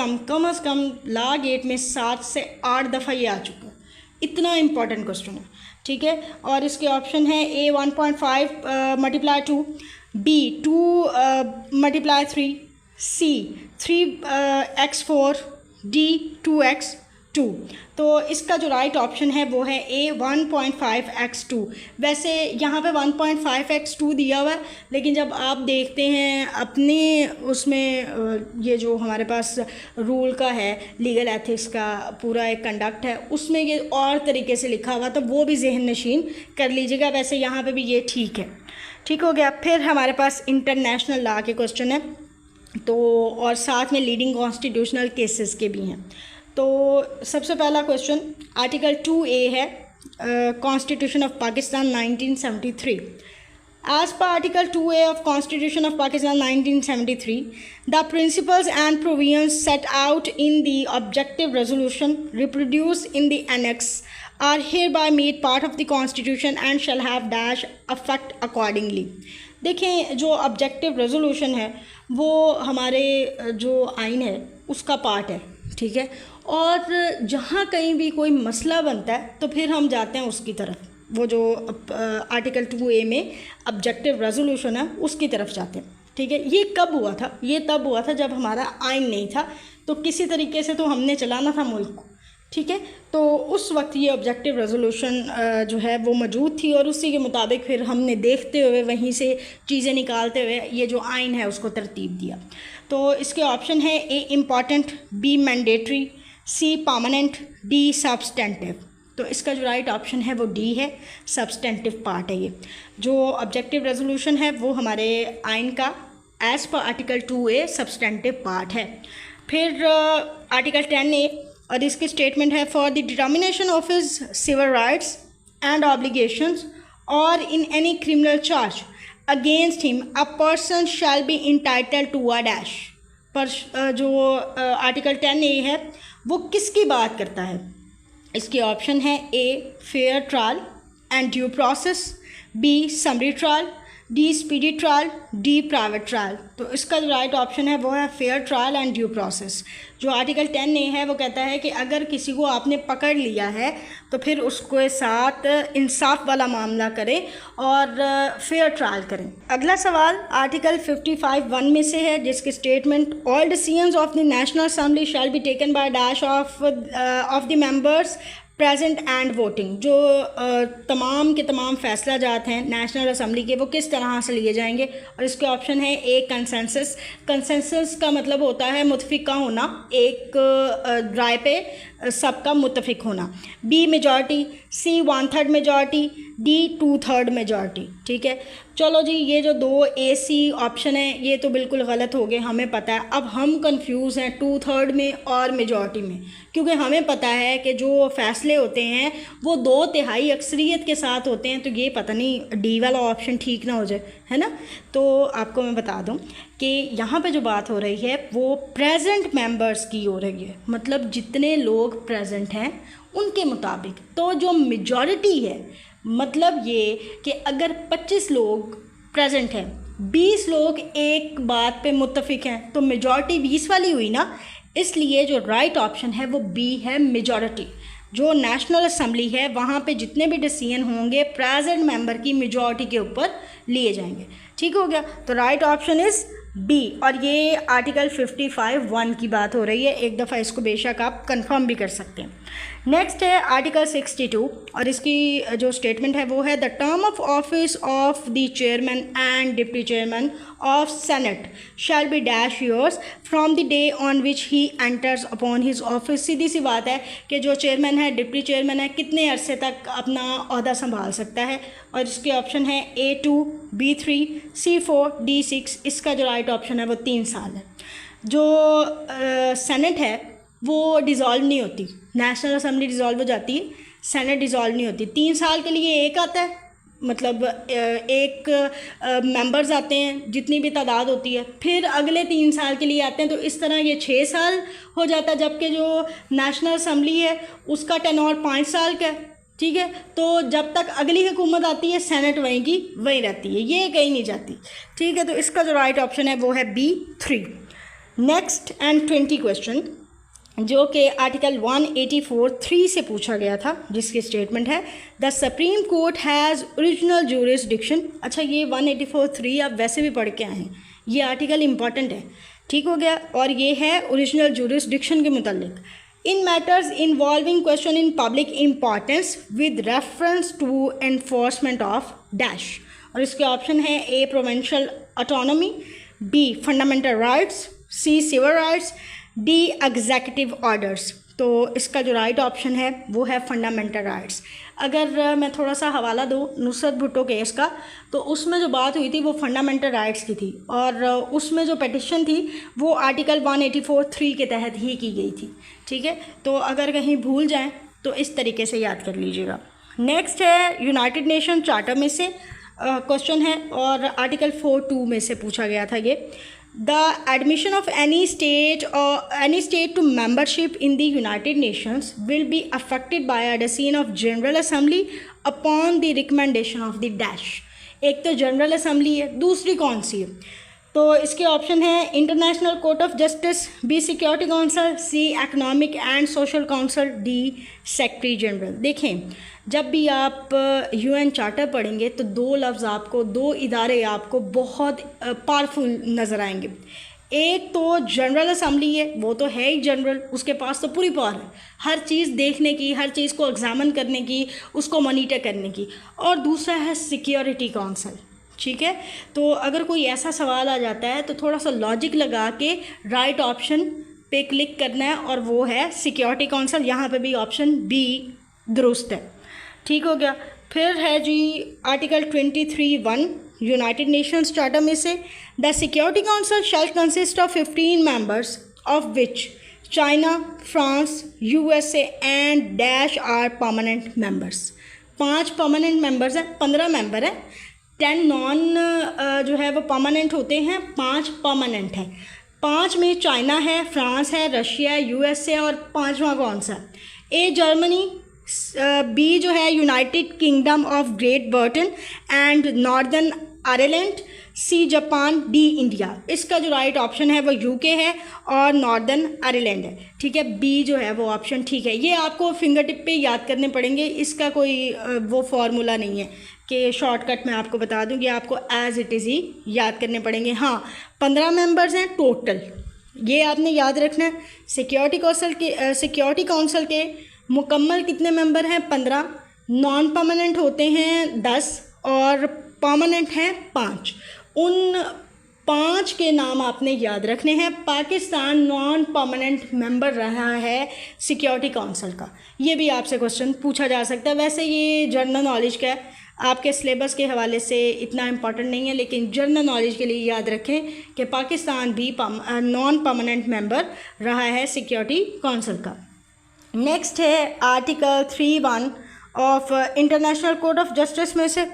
[SPEAKER 1] कम लॉ गेट में 7 से 8 दफ़ा ये आ चुका है, इतना इम्पॉर्टेंट क्वेश्चन है। ठीक है, और इसके ऑप्शन है ए 1.5 मल्टीप्लाई 2, बी 2 मल्टीप्लाई 3, सी 3x4, डी 2x2। तो इसका जो राइट ऑप्शन है वो है ए 1.5x2। वैसे यहाँ पे 1.5x2 दिया हुआ है, लेकिन जब आप देखते हैं अपने उसमें ये जो हमारे पास रूल का है लीगल एथिक्स का पूरा एक कंडक्ट है उसमें ये और तरीके से लिखा हुआ, तो वो भी जहन नशीन कर लीजिएगा। वैसे यहाँ पे भी ये ठीक है। ठीक हो गया। फिर हमारे पास इंटरनेशनल लॉ के क्वेश्चन है, तो और साथ में लीडिंग कॉन्स्टिट्यूशनल केसेस के भी हैं। तो सबसे पहला क्वेश्चन आर्टिकल 2A है constitution of Pakistan 1973। As per Article 2A of Constitution of Pakistan 1973, the principles and provisions set out in the objective resolution reproduced in the annex are hereby made part of the constitution and shall have dash effect accordingly. देखें, जो objective resolution है वो हमारे जो आइन है उसका part है, ठीक है। और जहाँ कहीं भी कोई मसला बनता है तो फिर हम जाते हैं उसकी तरफ, वो जो आर्टिकल 2A में ऑब्जेक्टिव रेजोल्यूशन है उसकी तरफ जाते हैं, ठीक है। ये कब हुआ था? ये तब हुआ था जब हमारा आइन नहीं था, तो किसी तरीके से तो हमने चलाना था मुल्क को, ठीक है। तो उस वक्त ये ऑब्जेक्टिव रेजोल्यूशन जो है वो मौजूद थी और उसी के मुताबिक फिर हमने देखते हुए वहीं से चीज़ें निकालते हुए ये जो आइन है उसको तरतीब दिया। तो इसके ऑप्शन है A important, B mandatory, C permanent, D substantive. तो इसका जो राइट ऑप्शन है वो डी है, सब्सटेंटिव पार्ट है। ये जो ऑब्जेक्टिव रेजोल्यूशन है वो हमारे आइन का as per article 2A substantive part है। फिर आर्टिकल 10A और इसकी स्टेटमेंट है for the determination of his civil rights and obligations or in any criminal charge against him a person shall be entitled to a dash. पर जो article 10A है वो किसकी बात करता है? इसके ऑप्शन है A fair trial and due process, B summary trial, D speedy trial, D private trial. तो इसका जो राइट ऑप्शन है वो है fair trial and due process. जो आर्टिकल 10A है वो कहता है कि अगर किसी को आपने पकड़ लिया है तो फिर उसके साथ इंसाफ वाला मामला करें और फेयर ट्रायल करें। अगला सवाल आर्टिकल 55(1) में से है, जिसकी statement all decisions of the national assembly shall be taken by dash of the members present and voting. जो तमाम के तमाम फैसला जात हैं नेशनल असम्बली के वो किस तरह से लिए जाएंगे? और इसके ऑप्शन है ए कंसेंसस। कंसेंसस का मतलब होता है मुतफिका होना, एक राय पे सबका मुतफिक होना। बी मेजॉरिटी, सी 1/3 मेजॉरिटी, डी 2/3 मेजॉरिटी, ठीक है। चलो जी, ये जो 2AC ऑप्शन है ये तो बिल्कुल गलत हो गए, हमें पता है। अब हम कंफ्यूज हैं 2/3 में और मेजॉरिटी में, क्योंकि हमें पता है कि जो फैसले होते हैं वो 2/3 अक्सरियत के साथ होते हैं। तो ये पता नहीं डी वाला ऑप्शन ठीक ना हो जाए, है ना। तो आपको मैं बता दूं कि यहाँ पे जो बात हो रही है वो प्रेजेंट मेंबर्स की हो रही है, मतलब जितने लोग प्रेजेंट हैं उनके मुताबिक। तो जो मेजॉरिटी है मतलब ये कि अगर 25 लोग प्रेजेंट हैं, 20 लोग एक बात पे मुत्तफिक हैं, तो मेजॉरिटी 20 वाली हुई ना। इसलिए जो राइट ऑप्शन है वो बी है, मेजॉरिटी। जो नेशनल असेंबली है वहाँ पे जितने भी डिसीजन होंगे प्रेजेंट मेंबर की मेजॉरिटी के ऊपर लिए जाएंगे, ठीक हो गया। तो राइट ऑप्शन इज़ बी। और ये आर्टिकल 55(1) की बात हो रही है, एक दफ़ा इसको बेशक आप कंफर्म भी कर सकते हैं। नेक्स्ट है आर्टिकल 62 और इसकी जो स्टेटमेंट है वो है the term of office of the chairman and deputy chairman of senate shall be dash years from the day on which he enters upon his office. सीधी सी बात है कि जो चेयरमैन है, डिप्टी चेयरमैन है, कितने अरसे तक अपना ओहदा संभाल सकता है। और इसके ऑप्शन है A2, B3, C4, D6। इसका जो राइट ऑप्शन है वो 3 साल है। जो सेनेट है वो डिज़ोल्व नहीं होती, नेशनल असेंबली डिज़ोल्व हो जाती है, सेनेट डिज़ोल्व नहीं होती। 3 साल के लिए एक आता है, मतलब एक मेंबर्स आते हैं जितनी भी तादाद होती है, फिर अगले 3 साल के लिए आते हैं। तो इस तरह ये 6 साल हो जाता है, जबकि जो नेशनल असेंबली है उसका टेन्योर 5 साल का है, ठीक है। तो जब तक अगली हुकूमत आती है सेनेट वहीं की वहीं रहती है, ये कहीं नहीं जाती, ठीक है। तो इसका जो राइट ऑप्शन है वो है B3। नेक्स्ट एंड 20 क्वेश्चन जो कि आर्टिकल 184(3) से पूछा गया था, जिसकी स्टेटमेंट है the supreme court has original jurisdiction. अच्छा, ये 184(3) आप वैसे भी पढ़ के आए हैं, ये आर्टिकल इम्पॉर्टेंट है, ठीक हो गया। और ये है ओरिजिनल ज्यूरिसडिक्शन के मुतालिक in matters involving question in public importance with reference to enforcement of dash. और इसके ऑप्शन है A provincial autonomy, B fundamental rights, C civil rights, D executive orders. तो इसका जो राइट ऑप्शन है वो है फंडामेंटल राइट्स। अगर मैं थोड़ा सा हवाला दूँ नुसरत भुट्टो केस का, तो उसमें जो बात हुई थी वो फंडामेंटल राइट्स की थी, और उसमें जो पिटिशन थी वो आर्टिकल 184(3) के तहत ही की गई थी, ठीक है। तो अगर कहीं भूल जाएं तो इस तरीके से याद कर लीजिएगा। नेक्स्ट है यूनाइटेड नेशन चार्टर में से क्वेश्चन है और आर्टिकल 4(2) में से पूछा गया था ये। The admission of any state to membership in the United Nations will be affected by a decision of General Assembly upon the recommendation of the dash। एक तो जनरल असेंबली है, दूसरी कौन सी है? तो इसके ऑप्शन है international court of justice, B security council, C economic and social council, D secretary general. देखें, जब भी आप यूएन चार्टर पढ़ेंगे तो दो लफ्ज़ आपको, दो इदारे आपको बहुत पावरफुल नज़र आएंगे। एक तो जनरल असेंबली है, वो तो है ही जनरल, उसके पास तो पूरी पावर है हर चीज़ देखने की, हर चीज़ को एग्जामिन करने की, उसको मॉनिटर करने की। और दूसरा है सिक्योरिटी काउंसिल। ठीक है, तो अगर कोई ऐसा सवाल आ जाता है तो थोड़ा सा लॉजिक लगा के राइट ऑप्शन पे क्लिक करना है, और वो है सिक्योरिटी काउंसिल। यहाँ पे भी ऑप्शन बी दुरुस्त है। ठीक हो गया। फिर है जी आर्टिकल 23(1) यूनाइटेड नेशंस चार्टर में से, the security council shall consist of 15 members of which China, France, USA and dash are permanent members. 5 permanent members हैं, 15 मेंबर हैं, 10 नॉन जो है वो परमानेंट होते हैं, 5 परमानेंट हैं। 5 में चाइना है, फ्रांस है, रशिया है, यूएसए, और 5वां कौन सा? ए जर्मनी, बी जो है United Kingdom of Great Britain and Northern Ireland, C Japan, D India. इसका जो राइट ऑप्शन है वो यूके है और नॉर्दर्न आयरलैंड है। ठीक है, बी जो है वो ऑप्शन ठीक है। ये आपको फिंगर टिप पे याद करने पड़ेंगे, इसका कोई वो फार्मूला नहीं है कि शॉर्टकट में आपको बता दूं कि आपको एज इट इज़ ही याद करने पड़ेंगे। हाँ, 15 मेंबर्स हैं टोटल, ये आपने याद रखना है। सिक्योरिटी काउंसिल के मुकम्मल कितने मेंबर हैं? 15। नॉन परमानेंट होते हैं 10 और परमानेंट हैं 5। उन 5 के नाम आपने याद रखने हैं। पाकिस्तान नॉन परमानेंट मेंबर रहा है सिक्योरिटी काउंसिल का, ये भी आपसे क्वेश्चन पूछा जा सकता है। वैसे ये जनरल नॉलेज का है, आपके सिलेबस के हवाले से इतना इम्पॉर्टेंट नहीं है, लेकिन जनरल नॉलेज के लिए याद रखें कि पाकिस्तान भी नॉन परमानेंट मेंबर रहा है सिक्योरिटी काउंसिल का। नेक्स्ट है article 3(1) of international court of justice में से,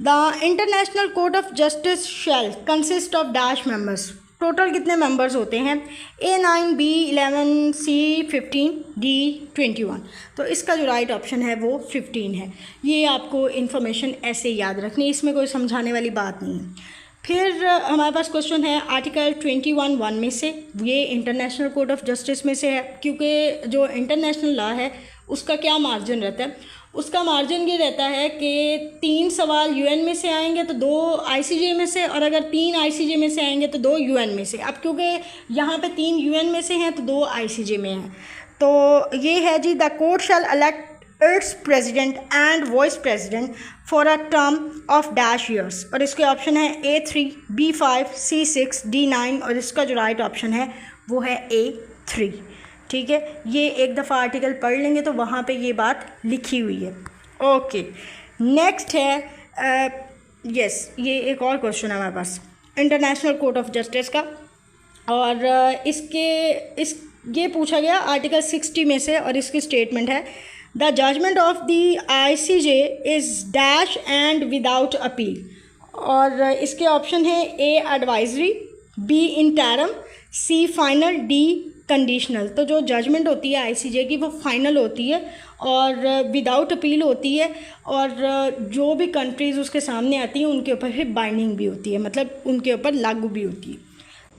[SPEAKER 1] the international court of justice shell consist of dash members. Total कितने मेंबर्स होते हैं? A9, B11, C15, D21। तो इसका जो राइट ऑप्शन है वो 15 है। ये आपको इन्फॉर्मेशन ऐसे याद रखनी है, इसमें कोई समझाने वाली बात नहीं है। फिर हमारे पास क्वेश्चन है आर्टिकल 21(1) में से, ये इंटरनेशनल कोर्ट ऑफ जस्टिस में से है, क्योंकि जो इंटरनेशनल लॉ है उसका क्या मार्जिन रहता है? उसका मार्जिन ये रहता है कि 3 सवाल यूएन में से आएंगे तो 2 आईसीजे में से, और अगर 3 आईसीजे में से आएंगे तो 2 यूएन में से। अब क्योंकि यहाँ पे 3 यूएन में से हैं तो 2 आईसीजे में हैं। तो ये है जी, the court shall elect its president and vice president for a term of dash years. और इसके ऑप्शन है A3, B5, C6, D9, और इसका जो राइट ऑप्शन है वो है A3। ठीक है, ये एक दफ़ा आर्टिकल पढ़ लेंगे तो वहाँ पे ये बात लिखी हुई है। ओके, नेक्स्ट है ये एक और क्वेश्चन है हमारे पास इंटरनेशनल कोर्ट ऑफ जस्टिस का, और ये पूछा गया आर्टिकल 60 में से, और इसकी स्टेटमेंट है, the judgement of the ICJ is dash and without appeal. और इसके ऑप्शन है A advisory, B interim, C final, D conditional. तो जो जजमेंट होती है ICJ की वो फाइनल होती है और विदाउट अपील होती है, और जो भी कंट्रीज़ उसके सामने आती हैं उनके ऊपर फिर बाइंडिंग भी होती है, मतलब उनके ऊपर लागू भी होती है।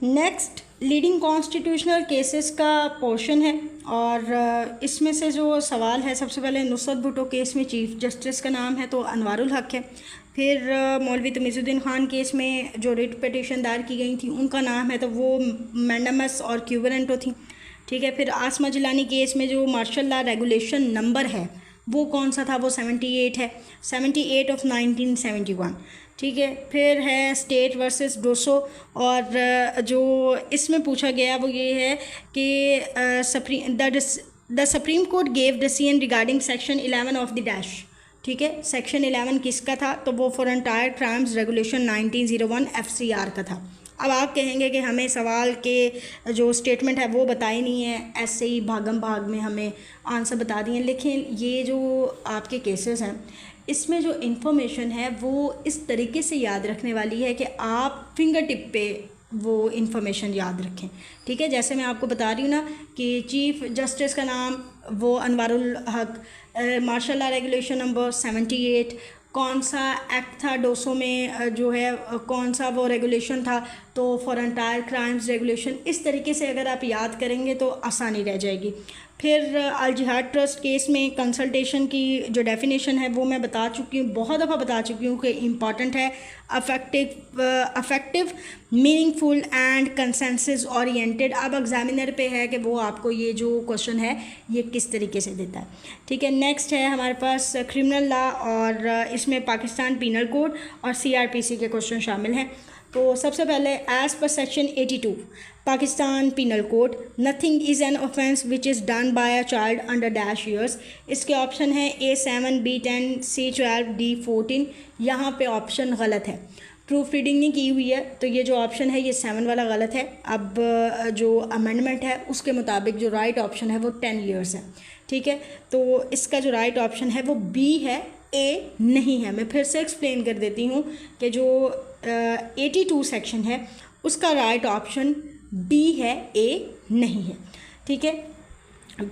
[SPEAKER 1] नेक्स्ट लीडिंग कॉन्स्टिट्यूशनल केसेस का पोर्शन है, और इसमें से जो सवाल है, सबसे पहले नुसरत भुट्टो केस में चीफ जस्टिस का नाम है तो अनवारुल हक है। फिर मौलवी तमीज़ुद्दीन ख़ान केस में जो रिट पिटीशन दायर की गई थी उनका नाम है तो वो मैंडमस और क्यूबरेंटो थी। ठीक है, फिर आसमा जिलानी केस में जो मार्शल लॉ रेगुलेशन नंबर है वो कौन सा था? वो 78 है, 78 ऑफ 1971। ठीक है, फिर है स्टेट वर्सेस डोसो, और जो इसमें पूछा गया वो ये है कि the supreme court gave decision regarding section 11 of the dash. ठीक है, सेक्शन 11 किसका था? तो वो for entire crimes regulation 1901 FCR का था। अब आप कहेंगे कि हमें सवाल के जो स्टेटमेंट है वो बताई नहीं है, ऐसे ही भागम भाग में हमें आंसर बता दिए। लेकिन ये जो आपके केसेस हैं इसमें जो इन्फॉर्मेशन है वो इस तरीके से याद रखने वाली है कि आप फिंगर टिप पे वो इन्फॉर्मेशन याद रखें। ठीक है, जैसे मैं आपको बता रही हूँ ना कि चीफ जस्टिस का नाम वो अनवारुल हक, मार्शल लॉ रेगुलेशन नंबर 78, कौन सा एक्ट था 200 में जो है कौन सा वो रेगुलेशन था, तो फॉर एंटायर क्राइम्स रेगुलेशन। इस तरीके से अगर आप याद करेंगे तो आसानी रह जाएगी। फिर अल जिहाद ट्रस्ट केस में कंसल्टेशन की जो डेफिनेशन है वो मैं बता चुकी हूँ, बहुत दफ़ा बता चुकी हूँ कि इम्पॉर्टेंट है। Affective, meaningful and consensus oriented. अब एग्जामिनर पे है कि वो आपको ये जो क्वेश्चन है ये किस तरीके से देता है। ठीक है, नेक्स्ट है हमारे पास क्रिमिनल लॉ, और इसमें पाकिस्तान पीनल कोड और CRPC के क्वेश्चन शामिल हैं। तो सबसे पहले as per section 82 Pakistan penal code, nothing is an offence which is done by a child under dash years. इसके ऑप्शन है A7, B10, C12, D14। यहाँ पे ऑप्शन गलत है, प्रूफ रीडिंग नहीं की हुई है, तो ये जो ऑप्शन है ये 7 वाला गलत है। अब जो अमेंडमेंट है उसके मुताबिक जो राइट ऑप्शन है वो 10 ईयर्स है। ठीक है, तो इसका जो राइट ऑप्शन है वो B है, A नहीं है। मैं फिर से एक्सप्लेन कर देती हूँ कि जो 82 सेक्शन है उसका राइट ऑप्शन B है, A नहीं है। ठीक है,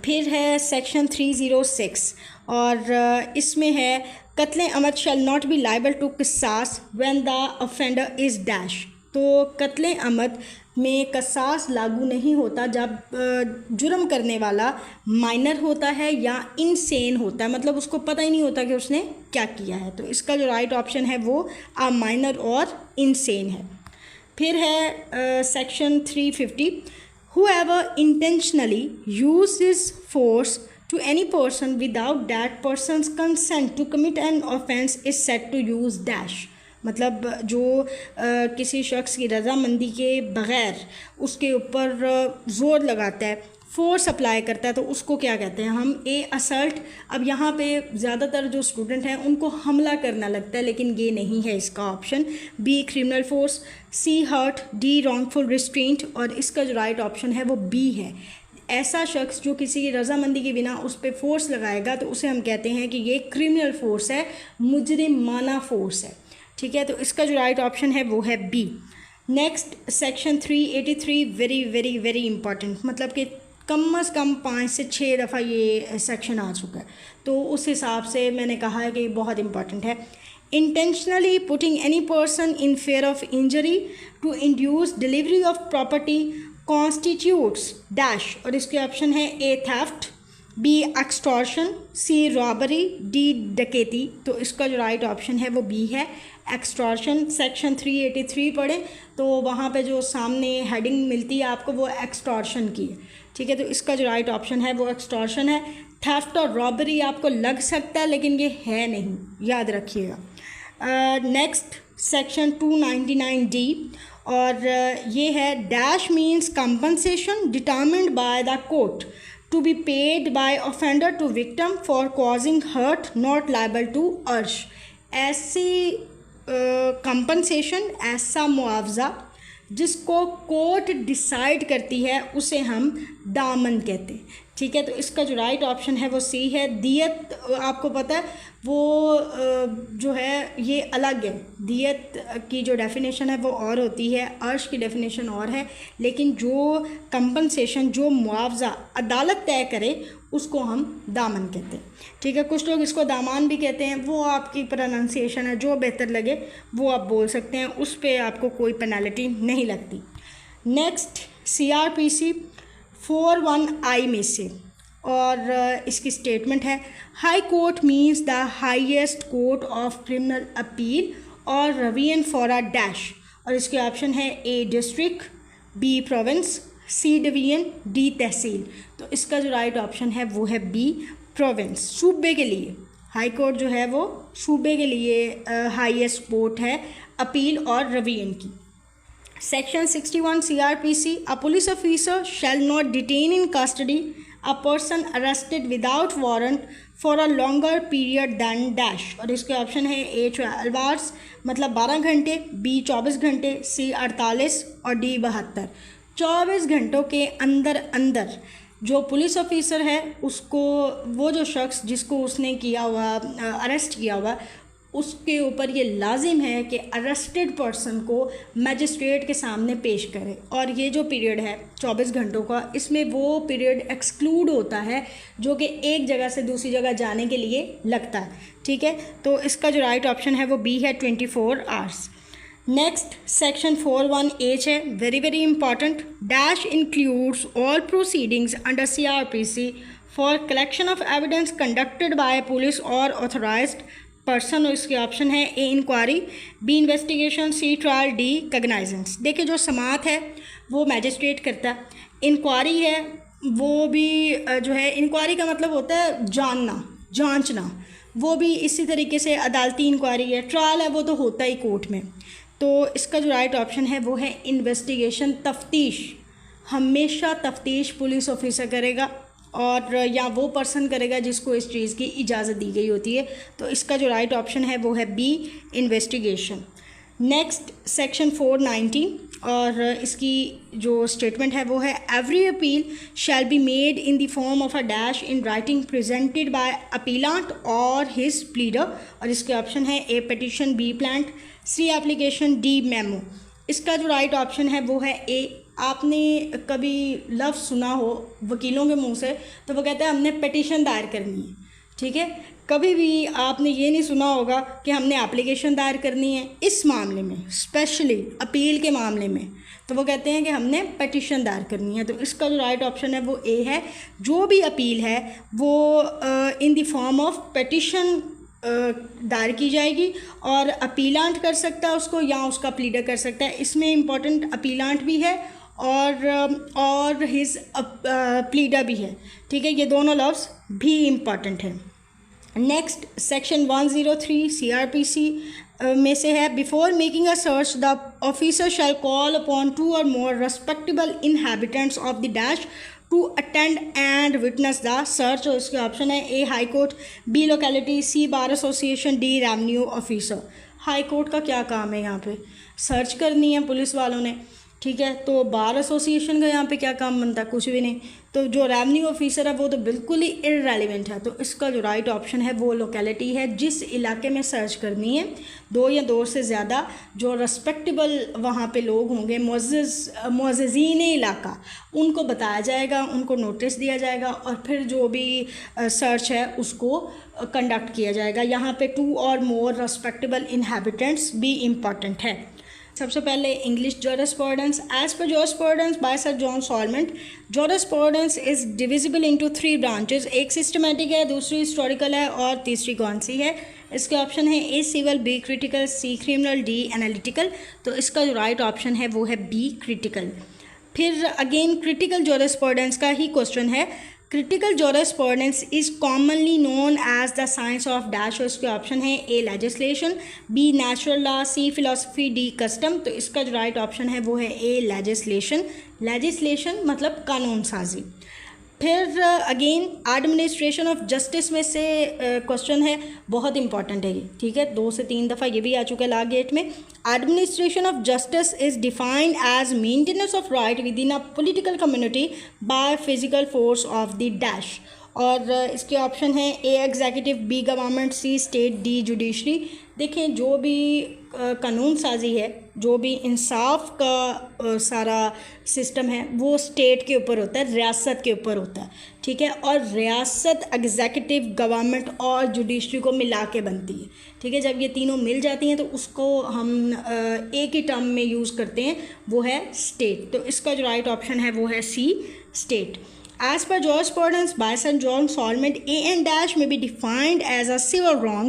[SPEAKER 1] फिर है सेक्शन 306 और इसमें है कत्ले अमद shall not be liable to किसास when the offender is dash. तो कत्ले अमद में कसास लागू नहीं होता जब जुर्म करने वाला माइनर होता है या इनसेन होता है, मतलब उसको पता ही नहीं होता कि उसने क्या किया है। तो इसका जो राइट ऑप्शन है वो माइनर और इनसेन है। फिर है section 350 whoever intentionally uses force to any person without that person's consent to commit an offence is said to use dash। मतलब जो किसी शख्स की रज़ामंदी के बग़ैर उसके ऊपर ज़ोर लगाता है, फोर्स अप्लाई करता है, तो उसको क्या कहते हैं हम? असल्ट। अब यहाँ पे ज़्यादातर जो स्टूडेंट हैं उनको हमला करना लगता है, लेकिन ये नहीं है इसका option. B criminal force, C hurt, D wrongful restraint, और इसका जो राइट ऑप्शन है वो B है। ऐसा शख्स जो किसी की रज़ामंदी के बिना उस पर फोर्स लगाएगा तो उसे हम कहते हैं कि ये क्रिमिनल फोर्स है, मुजरिमाना फोर्स है। ठीक है, तो इसका जो राइट ऑप्शन है वो है B। Next section 383 very very very important, मतलब कि कम से कम 5 से 6 दफ़ा ये सेक्शन आ चुका है, तो उस हिसाब से मैंने कहा है कि ये बहुत इंपॉर्टेंट है। Intentionally putting any person in fear of injury to induce delivery of property constitutes dash, और इसके ऑप्शन है A theft, B extortion, C robbery, D dacoity. तो इसका जो राइट ऑप्शन है वो B है, एक्सटॉर्शन। सेक्शन 383 पढ़ें तो वहाँ पे जो सामने हेडिंग मिलती है आपको वो एक्सटॉर्शन की है। ठीक है, तो इसका जो राइट ऑप्शन है वो एक्सटॉर्शन है। थेफ्ट और रॉबरी आपको लग सकता है लेकिन ये है नहीं, याद रखिएगा। नेक्स्ट सेक्शन 299D, और ये है dash means compensation determined by the court to be paid by offender to victim for causing hurt not liable to अर्श। ऐसी कंपनसेशन, ऐसा मुआवजा जिसको कोर्ट डिसाइड करती है उसे हम दामन कहते हैं। ठीक है, तो इसका जो राइट ऑप्शन है वो C है। दियत आपको पता है वो जो है ये अलग है, दियत की जो डेफिनेशन है वो और होती है, अर्श की डेफिनेशन और है, लेकिन जो कंपनसेशन, जो मुआवजा अदालत तय करे उसको हम दामन कहते हैं। ठीक है, कुछ लोग इसको दामान भी कहते हैं, वो आपकी प्रोनाउंसिएशन है, जो बेहतर लगे वो आप बोल सकते हैं, उस पर आपको कोई पेनल्टी नहीं लगती। नेक्स्ट CRPC 41I में से, और इसकी स्टेटमेंट है high court means the highest court of criminal appeal और रिवीजन फॉर अ डैश, और इसके ऑप्शन है A district, B province, C division, D तहसील। तो इसका जो राइट ऑप्शन है वो है B प्रोविंस। सूबे के लिए हाई कोर्ट जो है वो सूबे के लिए हाईएस्ट कोर्ट है अपील और रिवीजन की। Section 61 CRPC, a police officer shall not detain in custody a person arrested without warrant for a longer period than dash, और इसके ऑप्शन है A 12 hours मतलब 12 घंटे, B 24 घंटे, C 48 और D 72। 24 घंटों के अंदर अंदर जो पुलिस ऑफिसर है उसको, वो जो शख्स जिसको उसने किया हुआ अरेस्ट किया हुआ, उसके ऊपर ये लाजिम है कि अरेस्टेड पर्सन को मजिस्ट्रेट के सामने पेश करे। और ये जो पीरियड है 24 घंटों का, इसमें वो पीरियड एक्सक्लूड होता है जो कि एक जगह से दूसरी जगह जाने के लिए लगता है। ठीक है, तो इसका जो राइट ऑप्शन है वो बी है, 24 आवर्स। नेक्स्ट सेक्शन 41H है, very very important. Dash includes all proceedings under CRPC for collection of evidence conducted by police और ऑथराइज्ड पर्सन। और इसके ऑप्शन है ए इंक्वायरी, बी इन्वेस्टिगेशन, सी ट्रायल, डी कग्नाइजेंस। देखिए जो समात है वो मैजिस्ट्रेट करता है, इंक्वायरी है वो भी जो है, इंक्वायरी का मतलब होता है जानना, जांचना, वो भी इसी तरीके से अदालती इंक्वायरी है। ट्रायल है वो तो होता ही कोर्ट में। तो इसका जो राइट ऑप्शन है वो है इन्वेस्टिगेशन, तफ्तीश। हमेशा तफ्तीश पुलिस ऑफिसर करेगा और या वो पर्सन करेगा जिसको इस चीज़ की इजाज़त दी गई होती है। तो इसका जो राइट ऑप्शन है वो है बी, इन्वेस्टिगेशन। नेक्स्ट सेक्शन 490 और इसकी जो स्टेटमेंट है वो है, every appeal shall be made in the form of a dash in writing presented by appellant और हिज प्लीडर। और इसके ऑप्शन है ए पिटिशन, बी प्लांट, सी एप्लीकेशन, डी मेमो। इसका जो राइट ऑप्शन है वो है ए। आपने कभी लफ्ज़ सुना हो वकीलों के मुंह से तो वो कहते हैं हमने पिटीशन दायर करनी है। ठीक है, कभी भी आपने ये नहीं सुना होगा कि हमने एप्लीकेशन दायर करनी है। इस मामले में स्पेशली अपील के मामले में तो वो कहते हैं कि हमने पिटीशन दायर करनी है। तो इसका जो राइट ऑप्शन है वो ए है। जो भी अपील है वो in the form of petition दायर की जाएगी और अपीलांट कर सकता है उसको या उसका प्लीडर कर सकता है। इसमें इम्पॉर्टेंट अपीलांट भी है और हिज प्लीडर भी है। ठीक है, ये दोनों लफ्ज़ भी इम्पॉर्टेंट है। नेक्स्ट सेक्शन 103 CRPC में से है, before making a search the officer shall call upon 2 और more respectable inhabitants of the dash to attend and witness the search. और इसके ऑप्शन है A high court, B locality, C bar association, D revenue officer. High court का क्या काम है, यहाँ पे सर्च करनी है पुलिस वालों ने। ठीक है, तो बार एसोसिएशन का यहाँ पे क्या काम बनता है, कुछ भी नहीं। तो जो रेवेन्यू ऑफिसर है वो तो बिल्कुल ही इररेलेवेंट है। तो इसका जो राइट ऑप्शन है वो लोकेलिटी है। जिस इलाके में सर्च करनी है, 2 या 2 से ज़्यादा जो रेस्पेक्टेबल वहाँ पे लोग होंगे, मुअज़्ज़िज़ीन इलाका, उनको बताया जाएगा, उनको नोटिस दिया जाएगा और फिर जो भी सर्च है उसको कंडक्ट किया जाएगा। यहाँ पे 2 और मोर रेस्पेक्टेबल इनहैबिटेंट्स भी इम्पॉर्टेंट है। सबसे पहले English jurisprudence. As per jurisprudence by sir John Salmond, jurisprudence is divisible into 3 branches. एक सिस्टमैटिक है, दूसरी हिस्टोरिकल है और तीसरी कौन सी है? इसके ऑप्शन है A civil, B critical, C criminal, D analytical. तो इसका जो राइट ऑप्शन है वो है बी क्रिटिकल। फिर अगेन क्रिटिकल जूरिस्प्रूडेंस का ही क्वेश्चन है। Critical jurisprudence is commonly known as the science of dash. और इसके ऑप्शन है A legislation, B natural law, C philosophy, D custom. तो इसका जो राइट ऑप्शन है वो है ए लेजिस्लेशन। लेजिस्लेशन मतलब कानून साजी। फिर अगेन एडमिनिस्ट्रेशन ऑफ जस्टिस में से क्वेश्चन है, बहुत इंपॉर्टेंट है ये। ठीक है, 2 से 3 दफ़ा ये भी आ चुका है लॉ गेट में। Administration of justice is defined as maintenance of right within a political community by physical force of the dash. और इसके ऑप्शन है A executive, B government, C state, D judiciary. देखें, जो भी कानून साजी है, जो भी इंसाफ का सारा सिस्टम है वो स्टेट के ऊपर होता है, रियासत के ऊपर होता है। ठीक है, और रियासत एग्जीक्यूटिव, गवर्नमेंट और जुडिशरी को मिला के बनती है। ठीक है, जब ये तीनों मिल जाती हैं तो उसको हम एक ही टर्म में यूज़ करते हैं, वो है स्टेट। तो इसका जो राइट ऑप्शन है वो है सी state. As per jurisprudence by Sir John Solomon, A and dash may be defined as a civil wrong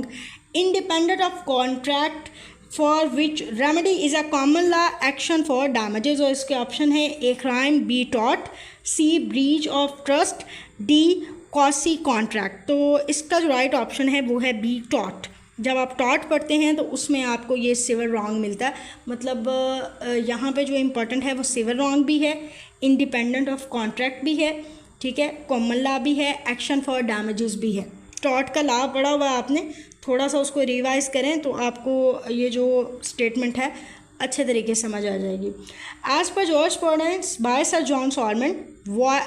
[SPEAKER 1] independent of contract for which remedy is a common law action for damages। और इसके option है A crime, B tort, C breach of trust, D quasi contract। तो इसका जो right option है वो है B tort। जब आप टॉट पढ़ते हैं तो उसमें आपको ये सिविल रॉन्ग मिलता है। मतलब यहाँ पे जो इम्पोर्टेंट है वो सिविल रॉन्ग भी है, इंडिपेंडेंट ऑफ कॉन्ट्रैक्ट भी है, ठीक है, कॉमन लॉ भी है, एक्शन फॉर डैमेजेस भी है। टॉट का लॉ पढ़ा हुआ आपने, थोड़ा सा उसको रिवाइज करें तो आपको ये जो स्टेटमेंट है अच्छे तरीके से समझ आ जाएगी। As per jurisprudence by sir John Salmond,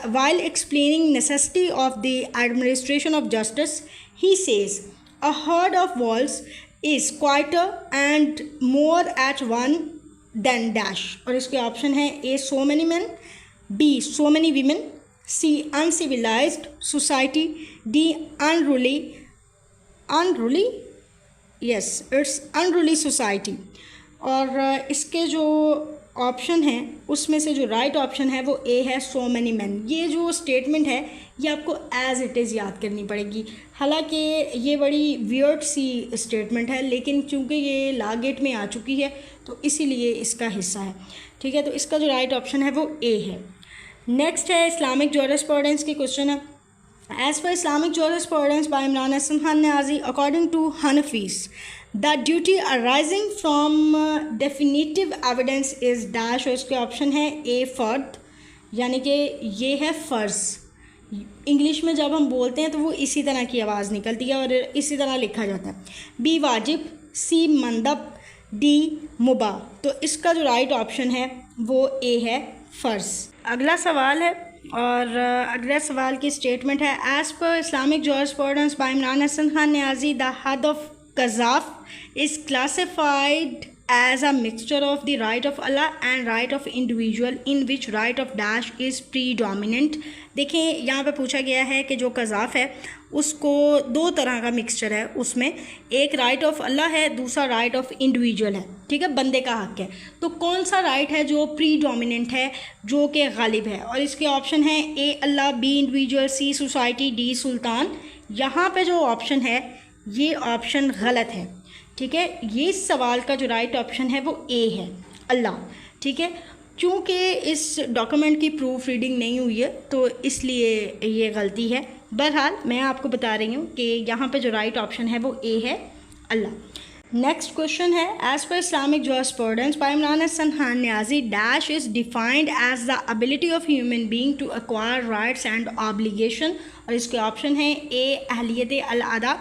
[SPEAKER 1] while explaining necessity of the administration of justice, he says a herd of wolves is quieter and more at one than dash. और इसके ऑप्शन है A so many man, B so many women, C uncivilised society, D unruly yes it's unruly society. और इसके जो option है उसमें से जो राइट ऑप्शन है वो ए है सो मैनी मैन। ये जो स्टेटमेंट है ये आपको एज इट इज़ याद करनी पड़ेगी। हालांकि ये बड़ी वियर्ड सी स्टेटमेंट है, लेकिन चूंकि ये लॉ गेट में आ चुकी है तो इसीलिए इसका हिस्सा है। ठीक है, तो इसका जो राइट ऑप्शन है वो ए है। नेक्स्ट है इस्लामिक जूरिस्प्रूडेंस की क्वेश्चन है। As per Islamic jurisprudence by Imran Hasan Khan Niyazi, according to Hanafis the duty arising from definitive evidence is dash. और इसके ऑप्शन है ए फर्द, यानी कि ये है फ़र्ज़। इंग्लिश में जब हम बोलते हैं तो वो इसी तरह की आवाज़ निकलती है और इसी तरह लिखा जाता है। बी वाजिब, सी मंदब, डी मुबा। तो इसका जो राइट ऑप्शन है वो ए है फ़र्ज़। अगला सवाल है और अगला सवाल की स्टेटमेंट है as per Islamic jurisprudence by Imran Hasan Khan Niazi the हद ऑफ क़ज़ाफ़ is classified as a mixture of the right of Allah and right of individual in which right of dash is predominant। देखें यहाँ पे पूछा गया है कि जो कज़ाफ़ है उसको दो तरह का मिक्सचर है, उसमें एक राइट ऑफ अल्लाह है, दूसरा राइट ऑफ इंडिविजुअल है। ठीक है, बंदे का हक़ है। तो कौन सा राइट है जो प्रीडोमिनेंट है, जो कि गालिब है? और इसके ऑप्शन है ए अल्लाह, बी इंडिविजुअल, सी सोसाइटी, डी सुल्तान। यहाँ पे जो ऑप्शन है ये ऑप्शन गलत है। ठीक है, ये इस सवाल का जो राइट ऑप्शन है वो ए है, अल्लाह। ठीक है, चूँकि इस डॉक्यूमेंट की प्रूफ रीडिंग नहीं हुई है तो इसलिए ये गलती है। बहरहाल मैं आपको बता रही हूँ कि यहाँ पे जो राइट ऑप्शन है वो ए है, अल्लाह। नेक्स्ट क्वेश्चन है as per Islamic jurisprudence by Imran Hasan Khan Niazi dash is defined as the ability of human being to acquire rights and obligation. और इसके ऑप्शन है ए अहलियत अल-अदा,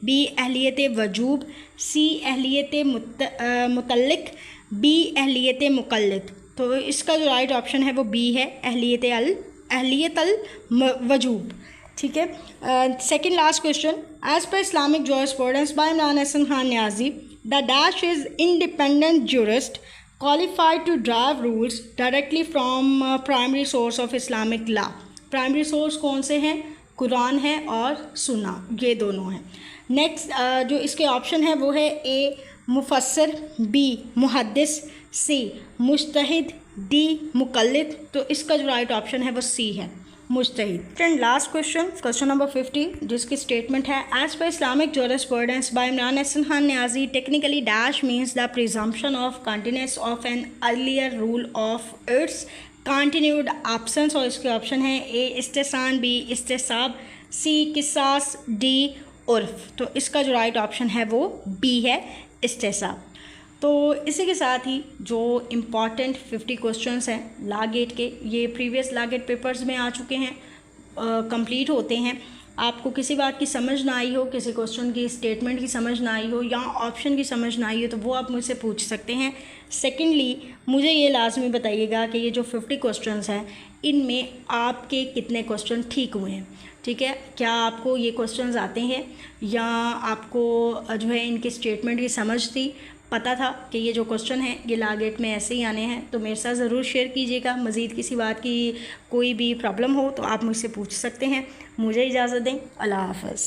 [SPEAKER 1] बी अहलियत वजूब, सी अहलियत मुतल्लिक, बी अहलियत मुक़ल्लिद। तो इसका जो राइट ऑप्शन है वो बी है, अहलियत अल वजूब। ठीक है, second last question as per Islamic jurisprudence by Imran Hasan Khan Niazi the dash is independent jurist qualified to drive rules directly from primary source of Islamic law. Primary source कौन से हैं? कुरान है और सुन्ना, ये दोनों हैं। नेक्स्ट जो इसके ऑप्शन है वो है ए मुफस्सिर, बी मुहद्दिस, सी मुज्तहिद, डी मुक़ल्लिद। तो इसका जो राइट ऑप्शन है वो सी है, मुज्तहिद। एंड लास्ट क्वेश्चन नंबर 50, जिसकी स्टेटमेंट है as per Islamic jurisprudence by Imran Hasan Khan Niazi technically dash means the presumption of continuous of an earlier rule of its continued absence. और इसके ऑप्शन है ए इस्तिसान, बी इस्तिसाब, सी किसास, डी उर्फ। तो इसका जो राइट ऑप्शन है वो बी है, इस्तिसाब। तो इसी के साथ ही जो इम्पॉर्टेंट 50 क्वेश्चंस हैं लॉ गेट के, ये प्रीवियस लॉ गेट पेपर्स में आ चुके हैं, कंप्लीट होते हैं। आपको किसी बात की समझ ना आई हो, किसी क्वेश्चन की स्टेटमेंट की समझ ना आई हो या ऑप्शन की समझ ना आई हो तो वो आप मुझसे पूछ सकते हैं। सेकेंडली मुझे ये लाजमी बताइएगा कि ये जो 50 क्वेश्चंस हैं इनमें आपके कितने क्वेश्चन ठीक हुए हैं। ठीक है, क्या आपको ये क्वेश्चंस आते हैं या आपको जो है इनकी स्टेटमेंट की समझ थी, पता था कि ये जो क्वेश्चन है ये लॉ गेट में ऐसे ही आने हैं? तो मेरे साथ ज़रूर शेयर कीजिएगा। मज़ीद किसी बात की कोई भी प्रॉब्लम हो तो आप मुझसे पूछ सकते हैं। मुझे इजाज़त दें, अल्लाह हाफ़िज़।